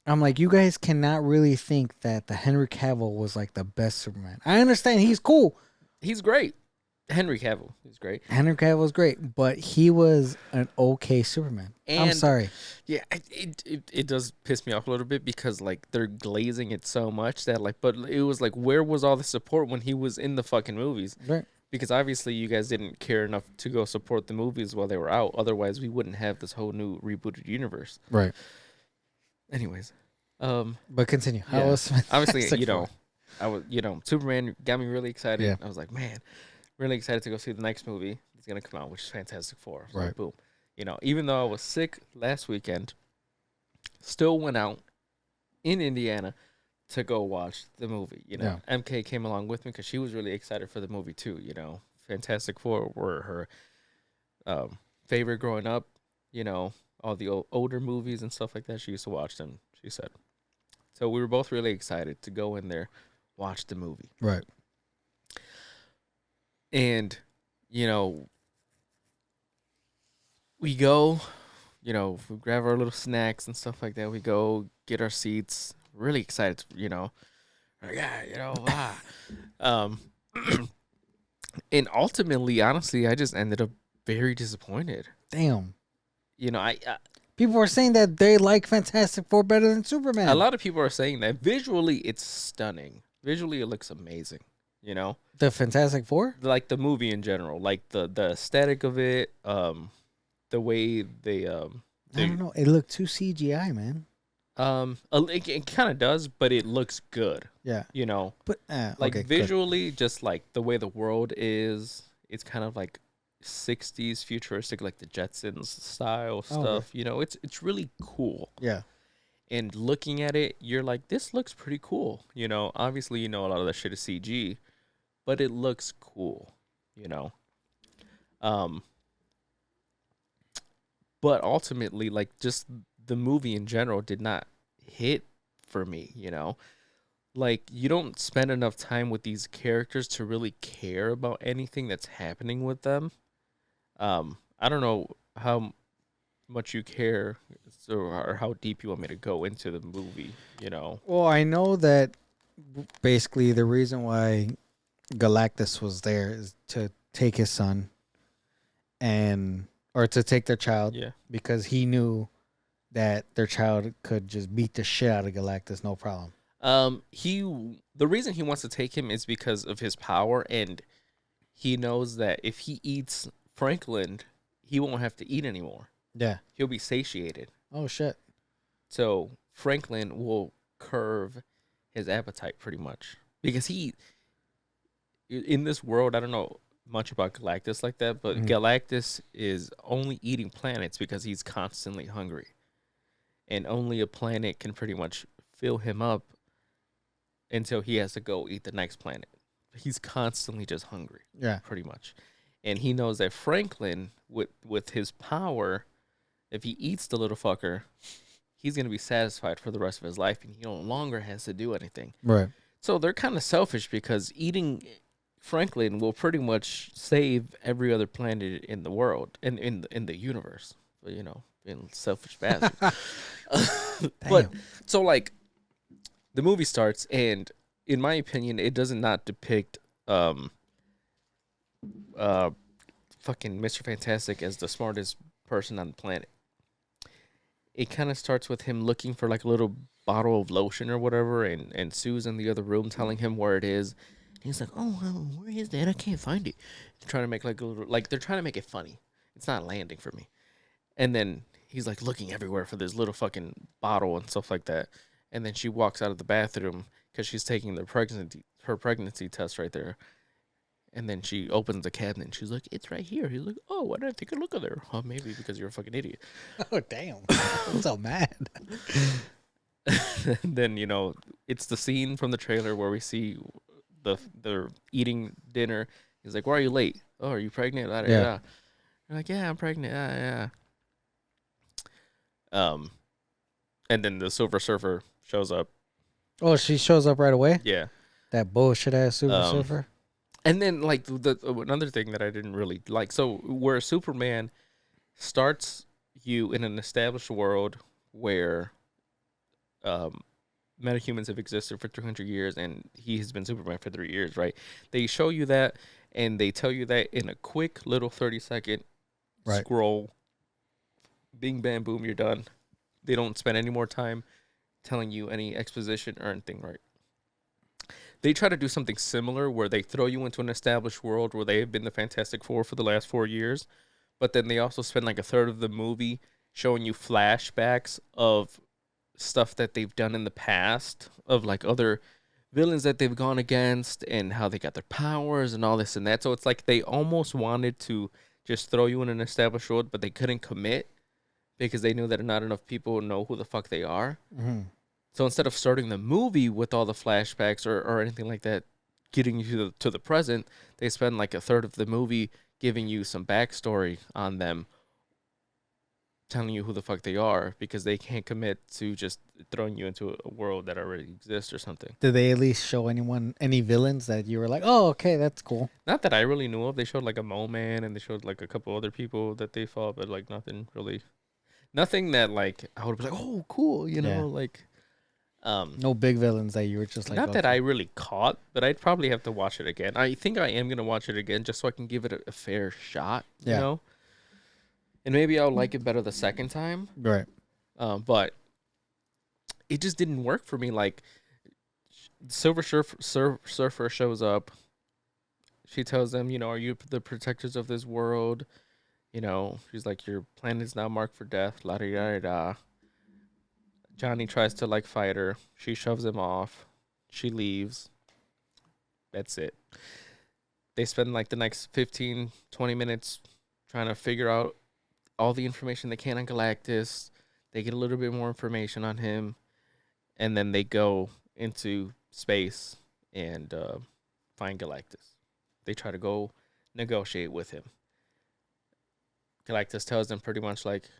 I'm like, you guys cannot really think that the Henry Cavill was like the best Superman. I understand he's cool. He's great. Henry Cavill is great. Henry Cavill is great, but he was an okay Superman. I'm sorry. Yeah, it does piss me off a little bit because like they're glazing it so much that like, but it was like, where was all the support when he was in the fucking movies? Right. Because obviously you guys didn't care enough to go support the movies while they were out. Otherwise, we wouldn't have this whole new rebooted universe. Right. Anyways, but continue. Yeah. How was obviously, Superman got me really excited. Yeah. I was like, man, really excited to go see the next movie that's gonna come out, which is Fantastic Four. So right. Boom. You know, even though I was sick last weekend, still went out in Indiana to go watch the movie. You know, MK came along with me because she was really excited for the movie too. You know, Fantastic Four were her favorite growing up. You know, all the older movies and stuff like that. She used to watch them, she said. So we were both really excited to go in there, watch the movie. Right. And, you know, we go, you know, we grab our little snacks and stuff like that. We go get our seats. Really excited, you know. Yeah, you know, and ultimately, honestly, I just ended up very disappointed. Damn. You know, people are saying that they like Fantastic Four better than Superman. A lot of people are saying that visually it's stunning. Visually it looks amazing, you know? The Fantastic Four? Like the movie in general, like the aesthetic of it, the way they I don't know, it looked too CGI, man. It kind of does, but it looks good. Yeah. You know? But like okay, visually good. Just like the way the world is, it's kind of like 60s futuristic, like the Jetsons style stuff. Okay. You know, it's really cool. Yeah. And looking at it, you're like, this looks pretty cool. You know, obviously, you know, a lot of that shit is CG, but it looks cool, you know. But ultimately, like, just the movie in general did not hit for me, you know? Like, you don't spend enough time with these characters to really care about anything that's happening with them. I don't know how much you care, or how deep you want me to go into the movie, you know? Well, I know that basically the reason why Galactus was there is to take his son or to take their child Yeah. because he knew that their child could just beat the shit out of Galactus, no problem. The reason he wants to take him is because of his power, and he knows that if he eats Franklin, he won't have to eat anymore. Yeah. He'll be satiated. Oh shit. So Franklin will curve his appetite pretty much because in this world, I don't know much about Galactus like that, but Galactus is only eating planets because he's constantly hungry. And only a planet can pretty much fill him up until he has to go eat the next planet. He's constantly just hungry. Yeah. Pretty much. And he knows that Franklin, with his power, if he eats the little fucker, he's going to be satisfied for the rest of his life, and he no longer has to do anything. Right. So they're kind of selfish because eating Franklin will pretty much save every other planet in the world and in the universe. You know, in selfish bastard. But so like the movie starts, and in my opinion, it does not depict fucking Mr. Fantastic as the smartest person on the planet. It kind of starts with him looking for like a little bottle of lotion or whatever, and Sue's in the other room telling him where it is. And he's like, "Oh, where is that? I can't find it." They're trying to make like a little, like they're trying to make it funny. It's not landing for me. And then he's like looking everywhere for this little fucking bottle and stuff like that. And then she walks out of the bathroom because she's taking her pregnancy test right there. And then she opens the cabinet and she's like, "It's right here." He's like, "Oh, why did I take a look at there?" Oh, maybe because you're a fucking idiot. Oh, damn. I'm so mad. And then, you know, it's the scene from the trailer where we see they're eating dinner. He's like, "Why are you late?" "Oh, are you pregnant?" Yeah. They're like, "Yeah, I'm pregnant." Yeah. And then the Silver Surfer shows up. Oh, she shows up right away? Yeah. That bullshit ass Surfer. And then, like, another thing that I didn't really like. So, where Superman starts you in an established world where metahumans have existed for 300 years and he has been Superman for 3 years, right? They show you that, and they tell you that in a quick little 30-second scroll. Bing, bam, boom, you're done. They don't spend any more time telling you any exposition or anything, right? They try to do something similar where they throw you into an established world where they have been the Fantastic Four for the last 4 years, but then they also spend like a third of the movie showing you flashbacks of stuff that they've done in the past, of like other villains that they've gone against and how they got their powers and all this and that. So it's like they almost wanted to just throw you in an established world, but they couldn't commit because they knew that not enough people know who the fuck they are. Mm-hmm. So instead of starting the movie with all the flashbacks or anything like that, getting you to the present, they spend like a third of the movie giving you some backstory on them, telling you who the fuck they are, because they can't commit to just throwing you into a world that already exists or something. Did they at least show any villains that you were like, "Oh, okay, that's cool"? Not that I really knew of. They showed like a Mole Man, and they showed like a couple other people that they fought, but like nothing that like I would be like, "Oh, cool," you know, like. No big villains that you were just like. Not that I really caught, but I'd probably have to watch it again. I think I am gonna watch it again just so I can give it a fair shot. You know, and maybe I'll like it better the second time. Right. But it just didn't work for me. Like, Silver Surfer shows up. She tells them, you know, "Are you the protectors of this world?" You know, she's like, "Your planet is now marked for death." La da da da. Johnny tries to like fight her. She shoves him off. She leaves. That's it. They spend like the next 15, 20 minutes trying to figure out all the information they can on Galactus. They get a little bit more information on him. And then they go into space and find Galactus. They try to go negotiate with him. Galactus tells them pretty much like,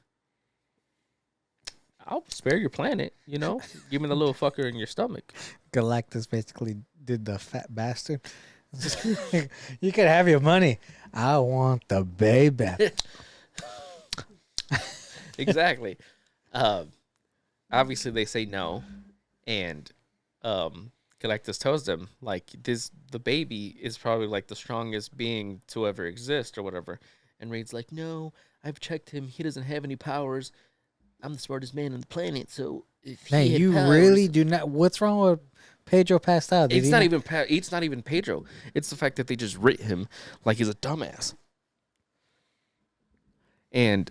I'll spare your planet, you know? Give me the little fucker in your stomach. Galactus basically did the fat bastard. You can have your money. I want the baby. Exactly. Obviously, they say no. And Galactus tells them, like, the baby is probably, like, the strongest being to ever exist or whatever. And Reed's like, no, I've checked him. He doesn't have any powers. I'm the smartest man on the planet, so if Man, he had you powers, really do not. What's wrong with Pedro passed out? it's not even Pedro. It's the fact that they just rate him like he's a dumbass. And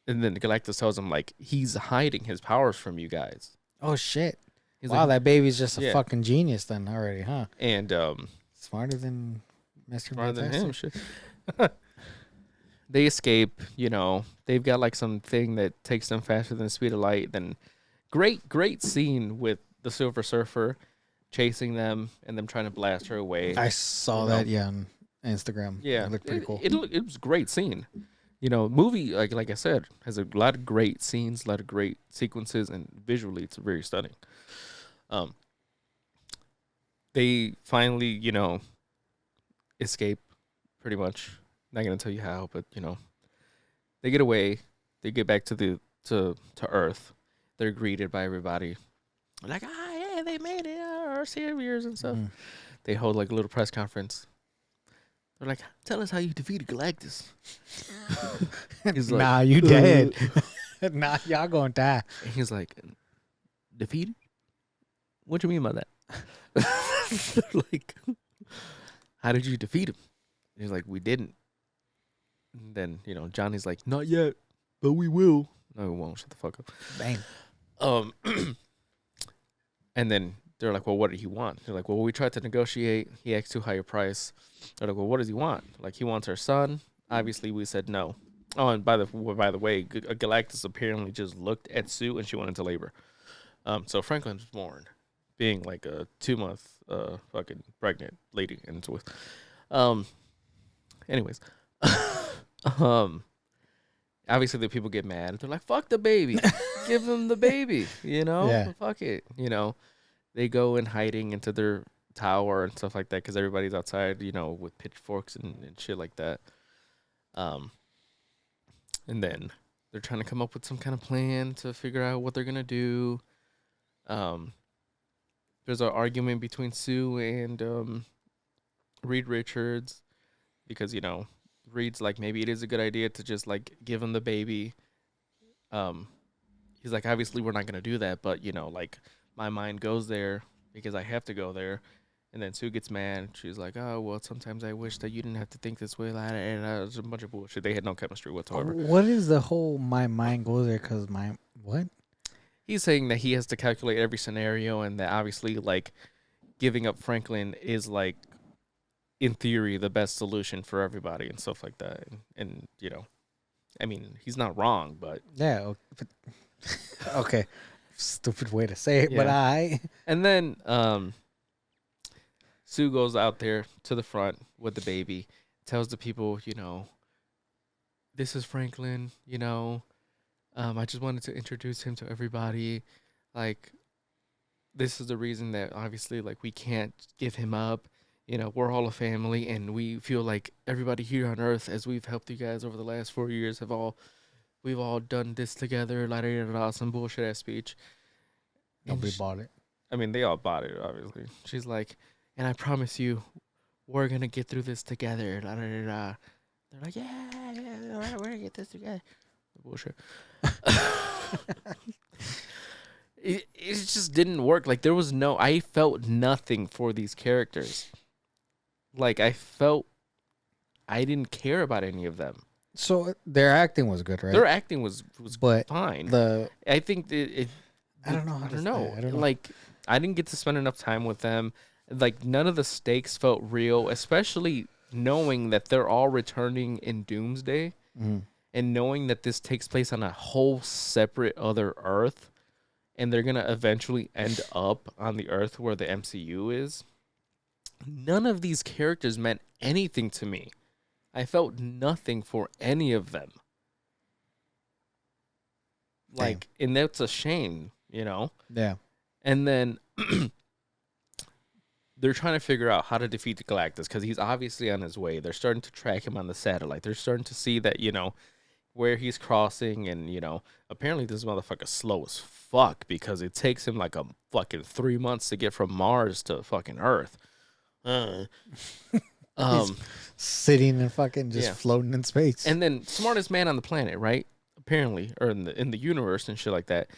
then Galactus tells him, like, he's hiding his powers from you guys. Oh shit! He's wow, like, that baby's just a yeah. fucking genius then already, huh? And smarter than Mr. smarter than him. Fantastic. Shit. They escape. You know, they've got like something that takes them faster than the speed of light. Then, great scene with the Silver Surfer chasing them and them trying to blast her away. I saw that, yeah, on Instagram. Yeah, it looked pretty cool. It was a great scene. You know, movie like I said has a lot of great scenes, a lot of great sequences, and visually it's very stunning. They finally, you know, escape pretty much. Not gonna tell you how, but you know, they get away. They get back to Earth. They're greeted by everybody, like, yeah, they made it, our saviors and stuff. Mm. They hold like a little press conference. They're like, tell us how you defeated Galactus. He's like, nah, you dead. Nah, y'all gonna die. And he's like, defeated? What you mean by that? They're like, how did you defeat him? He's like, we didn't. And then, you know, Johnny's like, not yet, but we will. No, we won't. Shut the fuck up. Bang. And then they're like, well, what did he want? They're like, well, we tried to negotiate. He asked too high a price. They're like, well, what does he want? Like, he wants our son. Obviously, we said no. Oh, and by the way, Galactus apparently just looked at Sue and she went into labor. So Franklin was born, being like a 2-month fucking pregnant lady, and so anyways, obviously the people get mad. They're like, fuck the baby, give them the baby, you know, Yeah. fuck it, you know. They go in hiding into their tower and stuff like that because everybody's outside, you know, with pitchforks and shit like that. And then they're trying to come up with some kind of plan to figure out what they're gonna do. There's an argument between Sue and Reed Richards because, you know, Reed's like, maybe it is a good idea to just like give him the baby. He's like, obviously we're not gonna do that, but you know, like, my mind goes there because I have to go there. And then Sue gets mad. She's like, oh, well, sometimes I wish that you didn't have to think this way. And it was a bunch of bullshit. They had no chemistry whatsoever. What is the whole my mind goes there because my what? He's saying that he has to calculate every scenario and that obviously, like, giving up Franklin is, like, in theory, the best solution for everybody and stuff like that. And you know, I mean, he's not wrong, but... Yeah. Okay. Stupid way to say it, Yeah. but I. And then Sue goes out there to the front with the baby, tells the people, you know, this is Franklin, you know, I just wanted to introduce him to everybody. Like, this is the reason that obviously, like, we can't give him up. You know, we're all a family, and we feel like everybody here on Earth, as we've helped you guys over the last 4 years, we've all done this together. Some bullshit ass speech. Nobody bought it. I mean, they all bought it, obviously. She's like, and I promise you, we're gonna get through this together. They're like, yeah, we're gonna get this together. Bullshit. It just didn't work. Like, I felt nothing for these characters. Like, I felt I didn't care about any of them. So their acting was good, right? Their acting was but fine. I think I don't know. I don't know. Like, I didn't get to spend enough time with them. Like, none of the stakes felt real, especially knowing that they're all returning in Doomsday, and knowing that this takes place on a whole separate other Earth, and they're gonna eventually end up on the Earth where the MCU is. None of these characters meant anything to me. I felt nothing for any of them. Like, and that's a shame, you know? Yeah. And then they're trying to figure out how to defeat the Galactus because he's obviously on his way. They're starting to track him on the satellite. They're starting to see that, you know, where he's crossing, and, you know, apparently this motherfucker's slow as fuck because it takes him like a fucking 3 months to get from Mars to fucking Earth. He's sitting and fucking just floating in space. And then smartest man on the planet, right? Apparently, or in the universe and shit like that.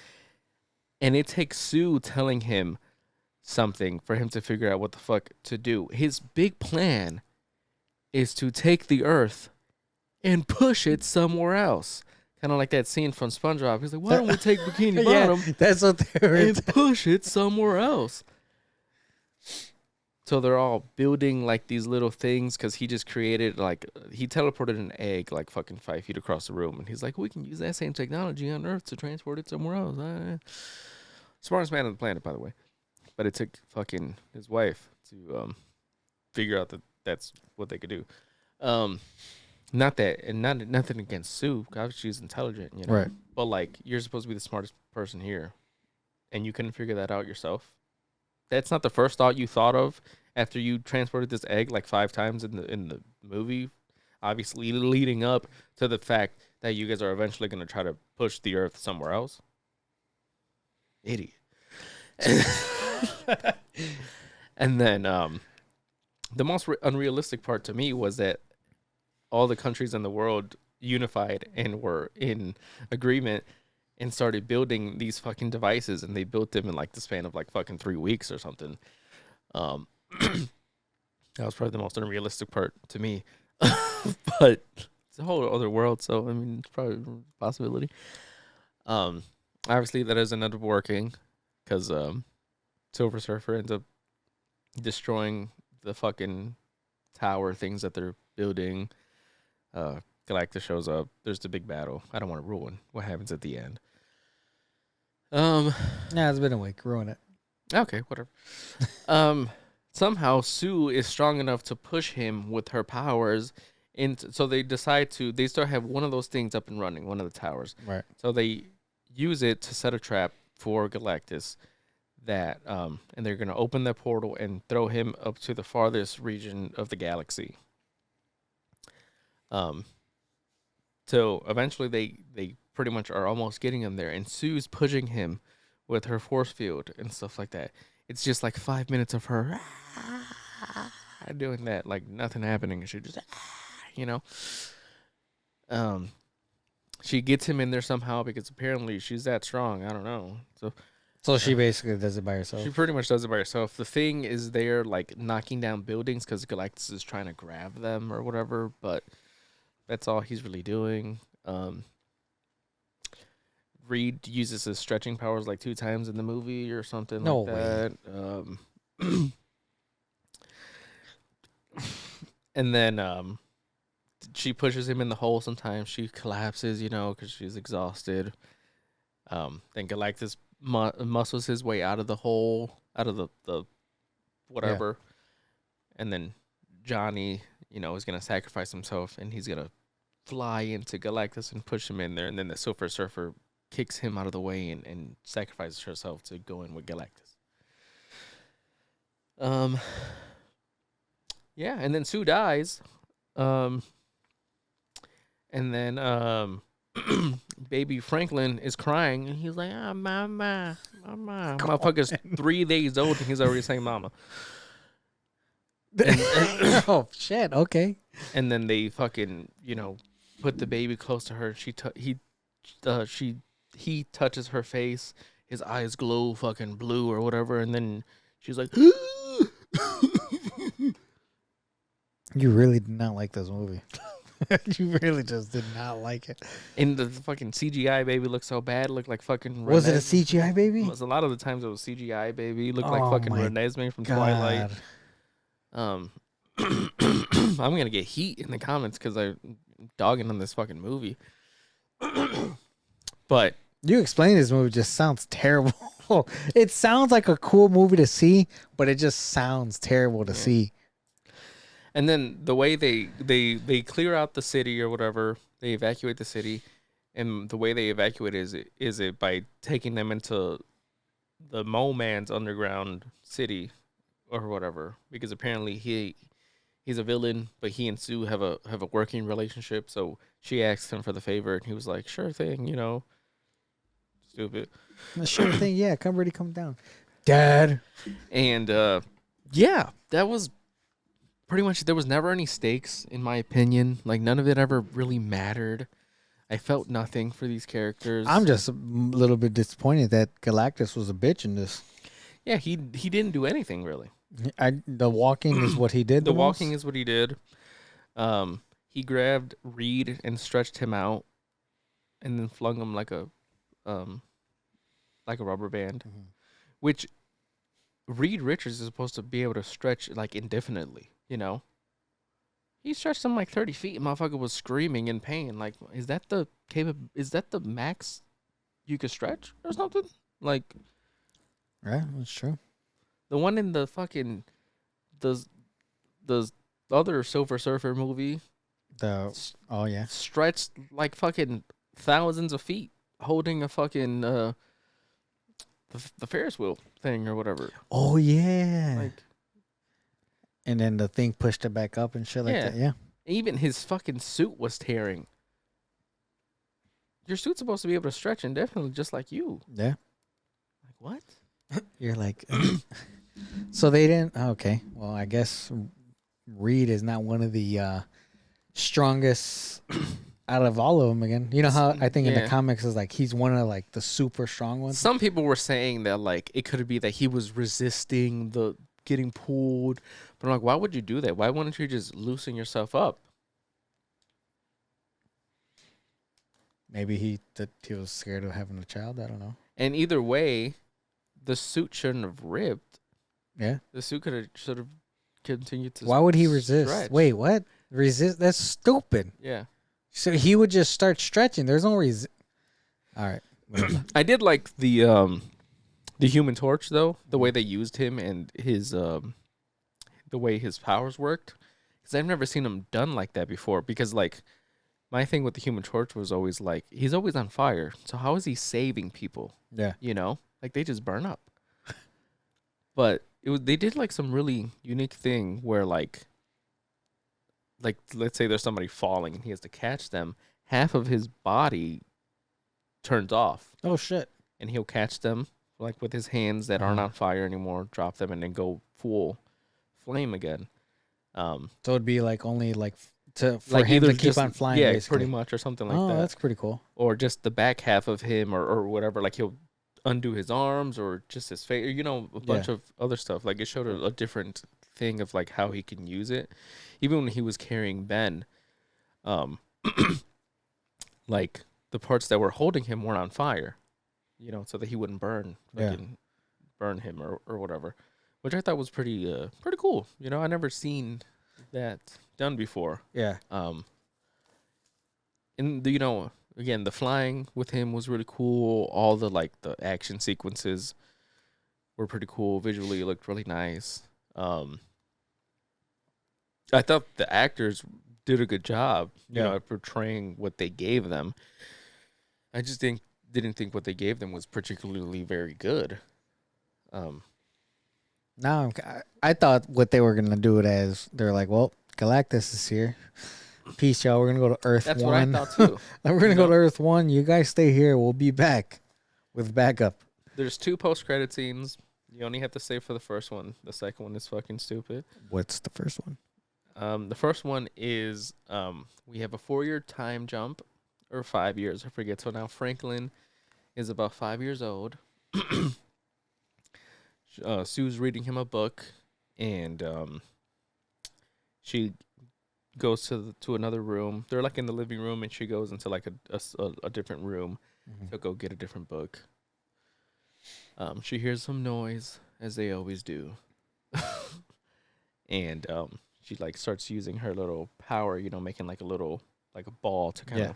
And it takes Sue telling him something for him to figure out what the fuck to do. His big plan is to take the Earth and push it somewhere else. Kind of like that scene from SpongeBob. He's like, why don't we take Bikini Bottom that's what they were and push it somewhere else? So they're all building like these little things because he just created, like, he teleported an egg like fucking 5 feet across the room. And he's like, we can use that same technology on Earth to transport it somewhere else. Smartest man on the planet, by the way. But it took fucking his wife to figure out that that's what they could do. Not that, and nothing against Sue. Obviously, she's intelligent, you know. Right. But like, you're supposed to be the smartest person here, and you couldn't figure that out yourself. That's not the first thought you thought of after you transported this egg like 5 times in the movie. Obviously, leading up to the fact that you guys are eventually going to try to push the Earth somewhere else. Idiot. And then the most unrealistic part to me was that all the countries in the world unified and were in agreement and started building these fucking devices, and they built them in like the span of like fucking 3 weeks or something. That was probably the most unrealistic part to me. But it's a whole other world, so I mean, it's probably a possibility. Obviously that doesn't end up working because Silver Surfer ends up destroying the fucking tower things that they're building. Galactus shows up. There's the big battle. I don't want to ruin what happens at the end. It's been a week. Ruin it. Okay, whatever. Somehow Sue is strong enough to push him with her powers, and so they decide to. They still have one of those things up and running, one of the towers. Right. So they use it to set a trap for Galactus. That and they're gonna open the portal and throw him up to the farthest region of the galaxy. So eventually they pretty much are almost getting him there, and Sue's pushing him with her force field and stuff like that. It's just like 5 minutes of her doing that, like nothing happening, and she just, you know. She gets him in there somehow because apparently she's that strong. I don't know. So she basically does it by herself. She pretty much does it by herself. The thing is they're like knocking down buildings because Galactus is trying to grab them or whatever, but that's all he's really doing. Reed uses his stretching powers like 2 times in the movie or something like that. And then she pushes him in the hole sometimes. She collapses, you know, because she's exhausted. Then Galactus muscles his way out of the hole, out of the whatever. Yeah. And then Johnny, you know, is going to sacrifice himself, and he's going to fly into Galactus and push him in there. And then the Silver Surfer kicks him out of the way and sacrifices herself to go in with Galactus. Yeah, and then Sue dies. And then baby Franklin is crying, and he's like, mama. Motherfucker's 3 days old, and he's already saying mama. Oh, shit, okay. And then they fucking, you know, put the baby close to her. He touches her face. His eyes glow fucking blue or whatever, and then she's like, You really did not like this movie. You really just did not like it. And the fucking CGI baby looked so bad. It looked like fucking Was it a CGI baby? A lot of the times it was CGI baby. It looked like fucking Renesmee from Twilight. I'm gonna get heat in the comments because I'm dogging on this fucking movie. But you explaining this movie just sounds terrible. It sounds like a cool movie to see, but it just sounds terrible to see. And then the way they clear out the city or whatever, they evacuate the city, And the way they evacuate is it by taking them into the Mole Man's underground city or whatever, because apparently he's a villain, but he and Sue have a working relationship. So she asked him for the favor, and he was like, "Sure thing," Stupid. Sure thing. Yeah, come down, Dad. And yeah, that was pretty much. There was never any stakes, in my opinion. Like none of it ever really mattered. I felt nothing for these characters. I'm just a little bit disappointed that Galactus was a bitch in this. Yeah, he didn't do anything really. The walking is what he did. The walking is what he did. He grabbed Reed and stretched him out, and then flung him like a rubber band, which Reed Richards is supposed to be able to stretch like indefinitely. He stretched him like 30 feet. And motherfucker was screaming in pain. Like, is that the max you could stretch or something? Like, yeah, that's true. The one in the fucking the other Silver Surfer movie, stretched like fucking thousands of feet, holding a fucking the Ferris wheel thing or whatever. Oh yeah. Like, and then the thing pushed it back up and shit like that. Yeah. Even his fucking suit was tearing. Your suit's supposed to be able to stretch indefinitely, just like you. Yeah. Like what? You're like, so they didn't. Okay, well, I guess Reed is not one of the strongest out of all of them. Again, you know how I think in the comics is like he's one of like the super strong ones. Some people were saying that like it could be that he was resisting the getting pulled, but I'm like, why would you do that? Why wouldn't you just loosen yourself up? Maybe he was scared of having a child. I don't know. And either way, the suit shouldn't have ripped. Yeah. The suit should have continued to. Why would he resist? Stretch. Wait, what? Resist? That's stupid. Yeah. So he would just start stretching. There's no reason. All right. I did like the Human Torch though, the way they used him and his the way his powers worked, because I've never seen him done like that before. Because like my thing with the Human Torch was always like he's always on fire. So how is he saving people? Yeah. Like they just burn up. But they did like some really unique thing where like let's say there's somebody falling and he has to catch them, half of his body turns off. Oh shit. And he'll catch them like with his hands that aren't on fire anymore, drop them and then go full flame again. So it'd be like only like for him to keep on flying, yeah, basically. pretty much, or something like that. Oh, that's pretty cool. Or just the back half of him or whatever, like he'll undo his arms or just his face, a bunch of other stuff. Like it showed a different thing of like how he can use it. Even when he was carrying Ben, like the parts that were holding him weren't on fire, so that he wouldn't burn him or whatever, which I thought was pretty cool. I never seen that done before. Yeah. And again, the flying with him was really cool. All the the action sequences were pretty cool. Visually, it looked really nice. I thought the actors did a good job, at portraying what they gave them. I just didn't think what they gave them was particularly very good. Now I thought what they were gonna do it as they're like, well, Galactus is here. Peace, y'all. We're gonna go to Earth 1. That's what I thought too. We're gonna go to Earth 1. You guys stay here. We'll be back with backup. There's 2 post-credit scenes. You only have to save for the first one. The second one is fucking stupid. What's the first one? The first one is we have a 4-year time jump, or 5 years, I forget. So now Franklin is about 5 years old. Sue's reading him a book, and she goes to another room. They're like in the living room, and she goes into like a different room to go get a different book. She hears some noise, as they always do, and she like starts using her little power, making like a little like a ball to kind of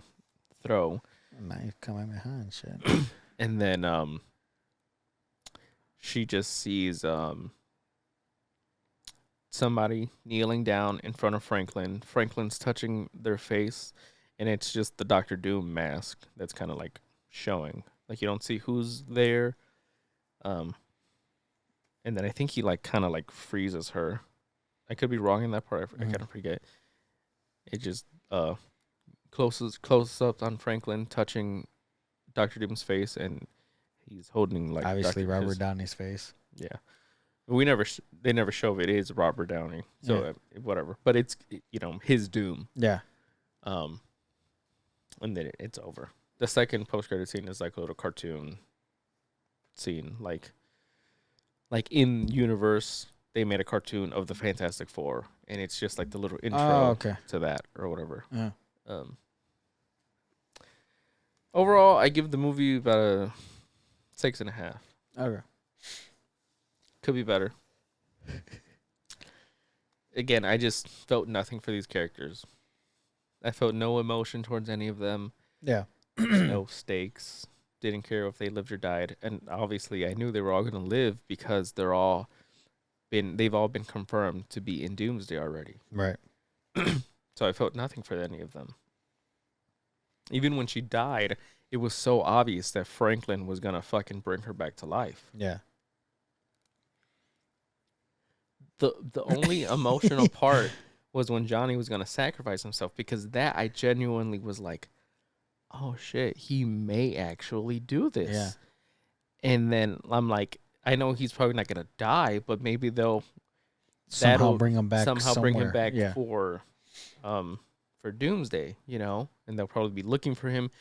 throw. Knife coming behind shit. And then she just sees somebody kneeling down in front of Franklin. Franklin's touching their face, and it's just the Doctor Doom mask that's kind of like showing. Like you don't see who's there. And then I think he like kind of like freezes her. I could be wrong in that part. I kind of forget. It just close up on Franklin touching Doctor Doom's face, and he's holding like obviously Robert Downey's face. Yeah, they never show it is Robert Downey, so whatever. But it's his Doom. Yeah. And then it's over. The second post-credit scene is like a little cartoon scene, like in universe they made a cartoon of the Fantastic Four, and it's just like the little intro to that or whatever. Yeah. Overall, I give the movie about a 6.5. Okay. Could be better. Again, I just felt nothing for these characters. I felt no emotion towards any of them. Yeah. No stakes. Didn't care if they lived or died. And obviously, I knew they were all going to live because they've all been confirmed to be in Doomsday already. Right. So I felt nothing for any of them. Even when she died, it was so obvious that Franklin was going to fucking bring her back to life. Yeah. The only emotional part was when Johnny was going to sacrifice himself, because that I genuinely was like, oh shit, he may actually do this. Yeah. And then I'm like, I know he's probably not going to die, but maybe they'll somehow bring him back for Doomsday, and they'll probably be looking for him.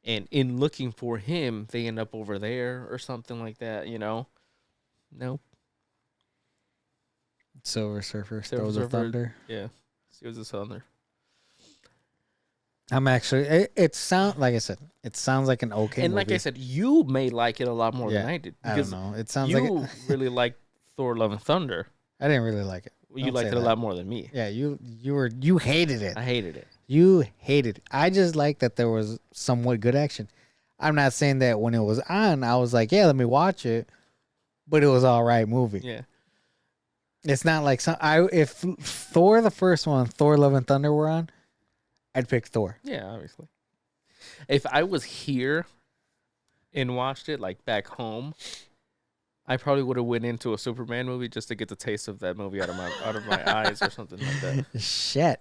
And in looking for him, they end up over there or something like that, Nope. Silver Surfer throws a thunder. Yeah. Steals the thunder. I'm actually it sounds like I said, it sounds like an okay and movie. Like I said, you may like it a lot more than I did. I don't know. It sounds you really like Thor Love and Thunder. I didn't really like it. You liked it a lot more than me. Yeah, you hated it. I hated it. You hated it. I just like that there was somewhat good action. I'm not saying that when it was on, I was like, yeah, let me watch it. But it was all right movie. Yeah. It's not like if Thor the first one, Thor Love and Thunder were on, I'd pick Thor. Yeah, obviously. If I was here and watched it like back home, I probably would have went into a Superman movie just to get the taste of that movie out of my eyes or something like that. Shit.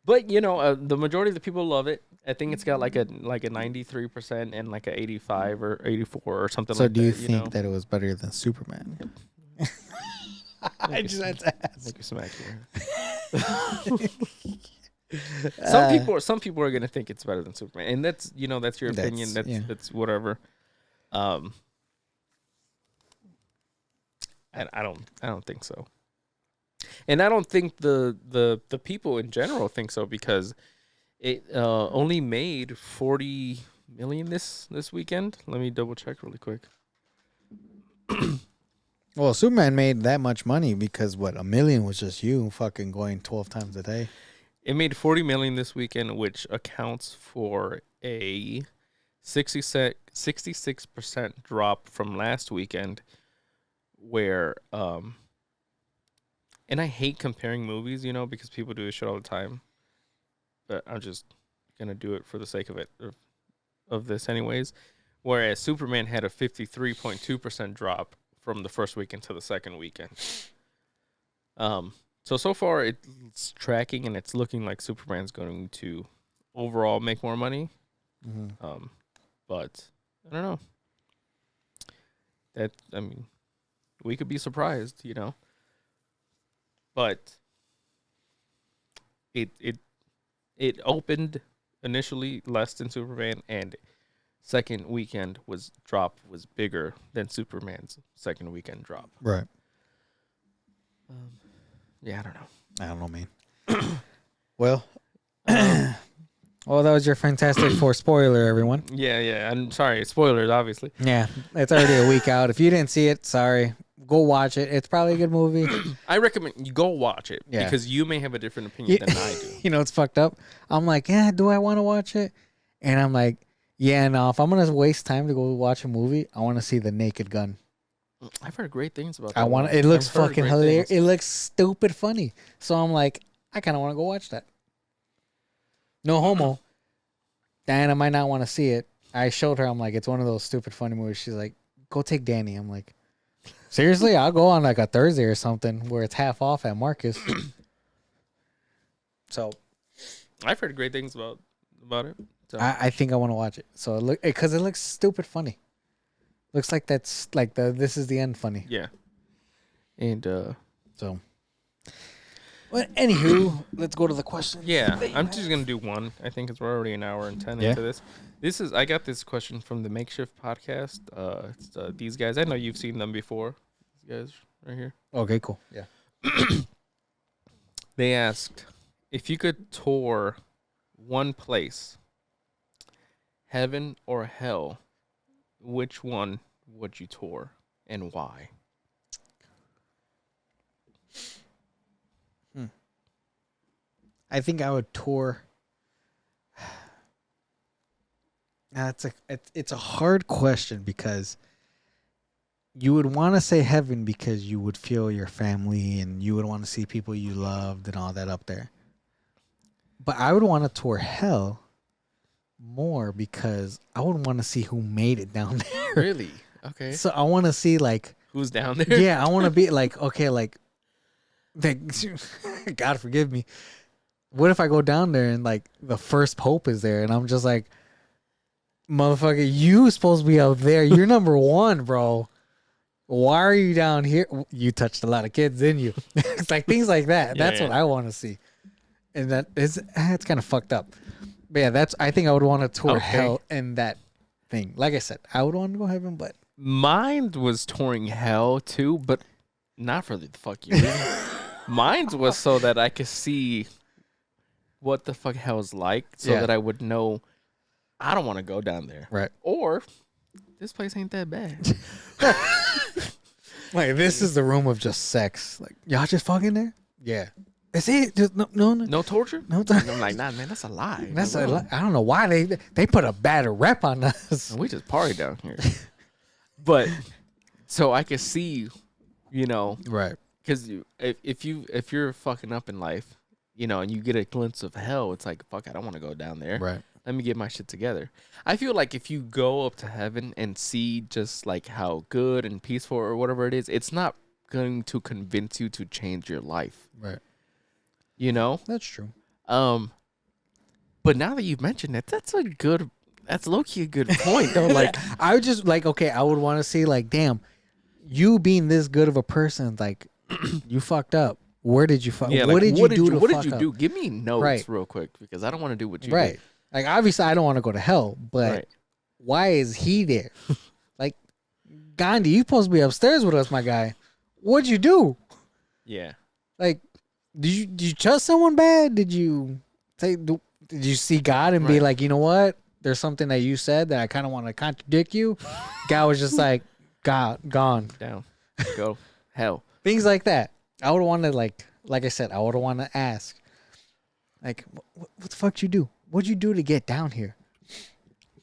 But the majority of the people love it. I think it's got like a 93% and like a 85 or 84 or something like that. So do you think that it was better than Superman? I just had to ask. Make you smack here. Some people are gonna think it's better than Superman, and that's that's your opinion. That's whatever. I don't think so, and I don't think the people in general think so, because it only made $40 million this weekend. Let me double check really quick. Well, Superman made that much money because $1 million was just you fucking going 12 times a day. It made $40 million this weekend, which accounts for a 66% drop from last weekend, where and I hate comparing movies, because people do this shit all the time, but I'm just gonna do it for the sake of it, of this anyways. Whereas Superman had a 53.2% drop from the first weekend to the second weekend. So far it's tracking, and it's looking like Superman's going to overall make more money. Mm-hmm. But I don't know. We could be surprised, But it opened initially less than Superman, and second weekend drop was bigger than Superman's second weekend drop. Right. Yeah, I don't know. I don't know, man. Well, well, that was your Fantastic Four spoiler, everyone. Yeah. I'm sorry. Spoilers, obviously. Yeah, it's already a week out. If you didn't see it, sorry. Go watch it. It's probably a good movie. I recommend you go watch it, because you may have a different opinion than I do. It's fucked up. I'm like, yeah, do I want to watch it? And I'm like, yeah, no, if I'm going to waste time to go watch a movie, I want to see The Naked Gun. I've heard great things about that. I want. It looks fucking hilarious. It looks stupid funny. So I'm like, I kind of want to go watch that. No homo. Diana might not want to see it. I showed her. I'm like, it's one of those stupid funny movies. She's like, go take Danny. I'm like, seriously? I'll go on like a Thursday or something where it's half off at Marcus. So, I've heard great things about it. So. I think I want to watch it. So because it looks stupid funny. Looks like that's like this is the end funny. Yeah. And so. Well, anywho, let's go to the question. Yeah, I'm just gonna do one. I think it's we're already an hour and 10 into this. I got this question from the Makeshift Podcast. It's these guys. I know you've seen them before. These guys right here. Okay, cool. Yeah. They asked if you could tour one place, heaven or hell, which one would you tour and why? I think I would tour. It's a hard question because you would want to say heaven because you would feel your family and you would want to see people you loved and all that up there. But I would want to tour hell more because I would want to see who made it down there. Really? Okay. So I want to see like who's down there. Yeah, I want to be like, okay, like God forgive me. What if I go down there and like the first pope is there and I'm just like, motherfucker, you supposed to be out there. You're number one, bro. Why are you down here? You touched a lot of kids, didn't you? It's like things like that. That's what I want to see. And it's kind of fucked up. But yeah, I think I would want to tour hell in that thing. Like I said, I would want to go heaven, but mine was touring hell too, but not for the fuck you. Mine was so that I could see what the fuck hell's like, so that I would know I don't want to go down there. Right. Or this place ain't that bad. Like, this is the room of just sex. Like, y'all just fucking there? Yeah. Is it? Just, no torture? No torture. I'm like, nah, man, that's a lie. That's a lie. I don't know why they put a bad rep on us. And we just party down here. But so I could see, right? Because if you're fucking up in life, and you get a glimpse of hell, it's like, fuck, I don't want to go down there. Right. Let me get my shit together. I feel like if you go up to heaven and see just like how good and peaceful or whatever it is, it's not going to convince you to change your life. Right. That's true. But now that you've mentioned it, that's low-key a good point though. Like I would just like, okay, I would want to see like, damn, you being this good of a person, like you fucked up. Where did you fuck? Yeah, what did you do? What did you do? Give me notes real quick because I don't want to do what you did. Like, obviously, I don't want to go to hell, but why is he there? Like, Gandhi, you supposed to be upstairs with us, my guy. What'd you do? Yeah. Like, did you trust someone bad? Did you see God and be like, you know what? There's something that you said that I kind of want to contradict you. God was just like, God, gone. Down. Go. Hell. Things like that. I would want to, like I said, I would want to ask, like, what the fuck did you do? What'd you do to get down here?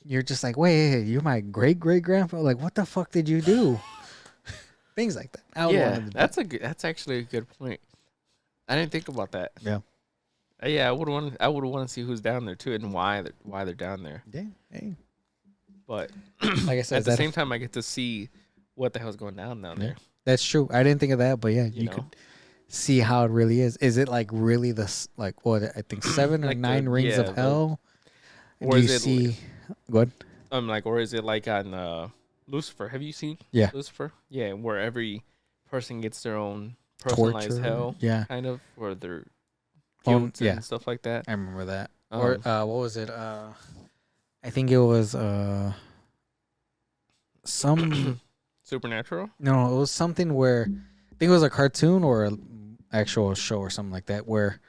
You're just like, wait, you're my great-great-grandpa? Like, what the fuck did you do? Things like that. I would want to do that's actually a good point. I didn't think about that. Yeah. I would want to see who's down there too and why they're down there. Yeah. Hey. But like I said, at the same time, I get to see what the hell's going down there. That's true. I didn't think of that, but yeah, you could see how it really is. Is it like really I think 7 or 9 rings of hell? Or do you is it see? Good. Or is it like on Lucifer? Have you seen? Yeah. Lucifer. Yeah, where every person gets their own personalized hell. Yeah. Kind of, or their guilt and stuff like that. I remember that. Or what was it? I think it was some. Supernatural? No, it was something where I think it was a cartoon or an actual show or something like that where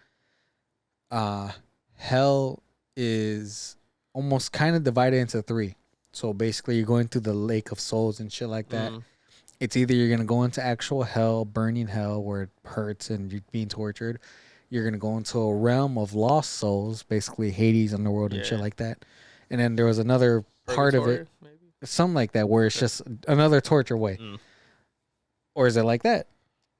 hell is almost kind of divided into 3. So basically you're going through the lake of souls and shit like that. It's either you're going to go into actual hell, burning hell where it hurts and you're being tortured. You're going to go into a realm of lost souls, basically Hades underworld and shit like that. And then there was another part of it. Maybe? Something like that, where it's just another torture way. Or is it like that?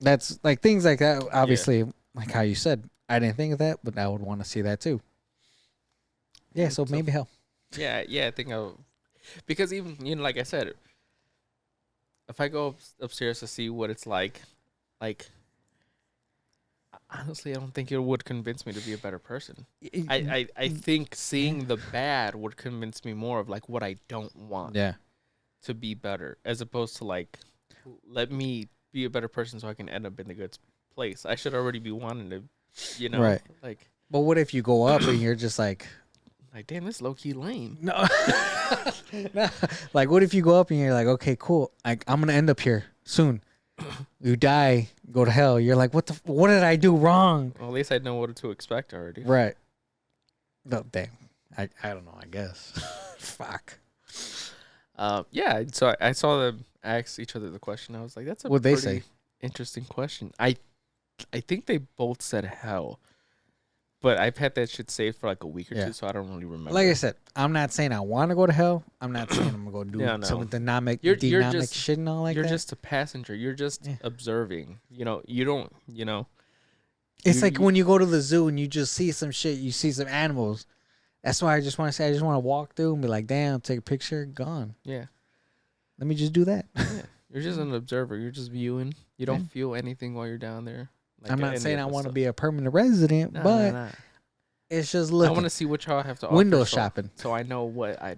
That's like things like that. Obviously, like how you said, I didn't think of that, but I would want to see that too. Yeah, so maybe hell. Yeah, I think because even like I said, if I go upstairs to see what it's like honestly, I don't think it would convince me to be a better person. I think seeing the bad would convince me more of like what I don't want. Yeah. To be better, as opposed to like, let me be a better person so I can end up in the good place. I should already be wanting to, right. Like. But what if you go up and you're just like, damn, this low key lame. No. No. Like, what if you go up and you're like, okay, cool. I'm gonna end up here soon. You die, go to hell. You're like, what did I do wrong? Well, at least I know what to expect already. Right. No, damn. I don't know. I guess. Fuck. Yeah. So I saw them ask each other the question. I was like, that's a What'd they say? Interesting question. I think they both said hell. But I've had that shit saved for like a week or two, so I don't really remember. Like I said, I'm not saying I want to go to hell. I'm not saying I'm going to go do some dynamic shit and all like that. You're just a passenger. You're just observing. You don't, It's like when you go to the zoo and you just see some shit, you see some animals. That's why I just want to say, I just want to walk through and be like, damn, take a picture, gone. Yeah. Let me just do that. Yeah. You're just an observer. You're just viewing. You don't feel anything while you're down there. Like I'm not saying I want to be a permanent resident, but it's just looking. I want to see what y'all have to window offer shopping, so I know where I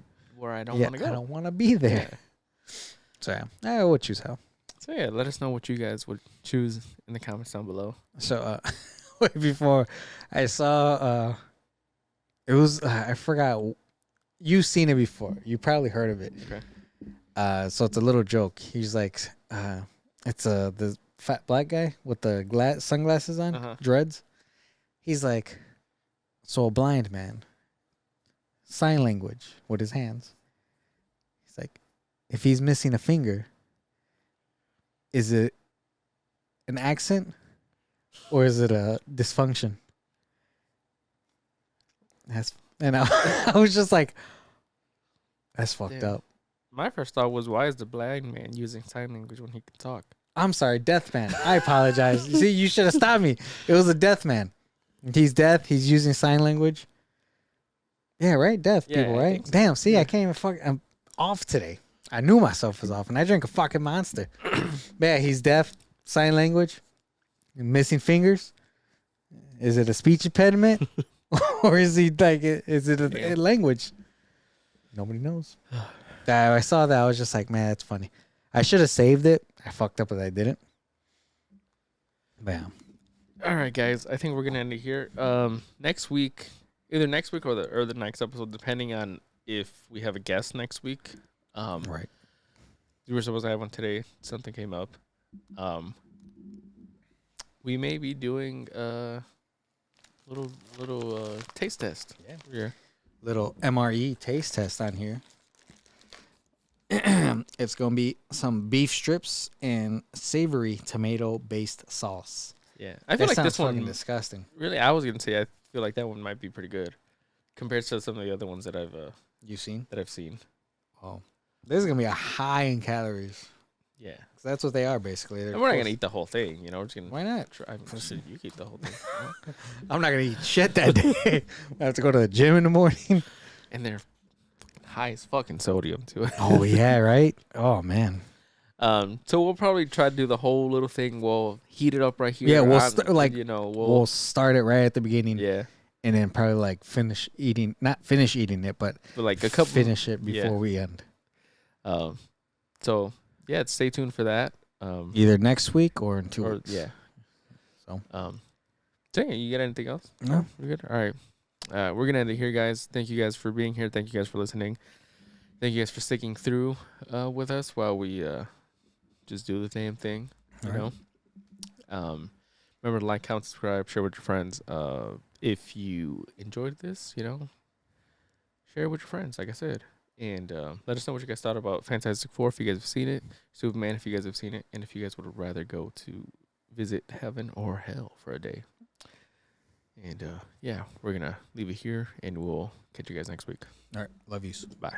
don't want to go. I don't want to be there. Yeah. So I would choose hell. So yeah, let us know what you guys would choose in the comments down below. So before I saw it was I forgot, you've seen it before. You probably heard of it. Okay. So it's a little joke. He's like, it's the fat black guy with the sunglasses on, dreads. He's like, so a blind man, sign language with his hands. He's like, if he's missing a finger, is it an accent or is it a dysfunction? And I was just like, that's fucked up. My first thought was, why is the blind man using sign language when he can talk? I'm sorry, deaf man. I apologize. See, you should have stopped me. It was a deaf man. He's deaf. He's using sign language. Yeah, right? Deaf people, right? So. Damn, see, I can't even fuck. I'm off today. I knew myself was off, and I drank a fucking Monster. Yeah, he's deaf. Sign language. Missing fingers. Is it a speech impediment? Or is he like, is it a language? Nobody knows. I saw that. I was just like, man, that's funny. I should have saved it. I fucked up, but I didn't. Bam. All right, guys. I think we're gonna end it here. Next week, either next week or the next episode, depending on if we have a guest next week. Right. We were supposed to have one today. Something came up. We may be doing a little taste test. Yeah. Little MRE taste test on here. It's going to be some beef strips and savory tomato-based sauce. Yeah. I feel like this one disgusting. Really, I was going to say I feel like that one might be pretty good compared to some of the other ones that I've seen. Oh. This is going to be a high in calories. Yeah. That's what they are basically. And we're not going to eat the whole thing, We're just gonna Why not? Try. You can eat the whole thing. I'm not going to eat shit that day. I have to go to the gym in the morning. And they're high as fucking sodium too. Oh yeah, right. Oh man. So we'll probably try to do the whole little thing. We'll heat it up right here. Yeah, we'll start it right at the beginning. Yeah, and then probably like not finish eating it, but like a couple finish it before we end. So yeah, stay tuned for that. Either next week or in 2 weeks. Yeah. So dang it, you got anything else? No, we're good. All right. We're gonna end it here, guys. Thank you guys for being here. Thank you guys for listening. Thank you guys for sticking through with us while we just do the damn thing. You know. Remember to like, comment, subscribe, share with your friends. If you enjoyed this, share it with your friends. Like I said, and let us know what you guys thought about Fantastic Four if you guys have seen it, Superman if you guys have seen it, and if you guys would rather go to visit heaven or hell for a day. And yeah, we're going to leave it here, and we'll catch you guys next week. All right. Love you. Bye.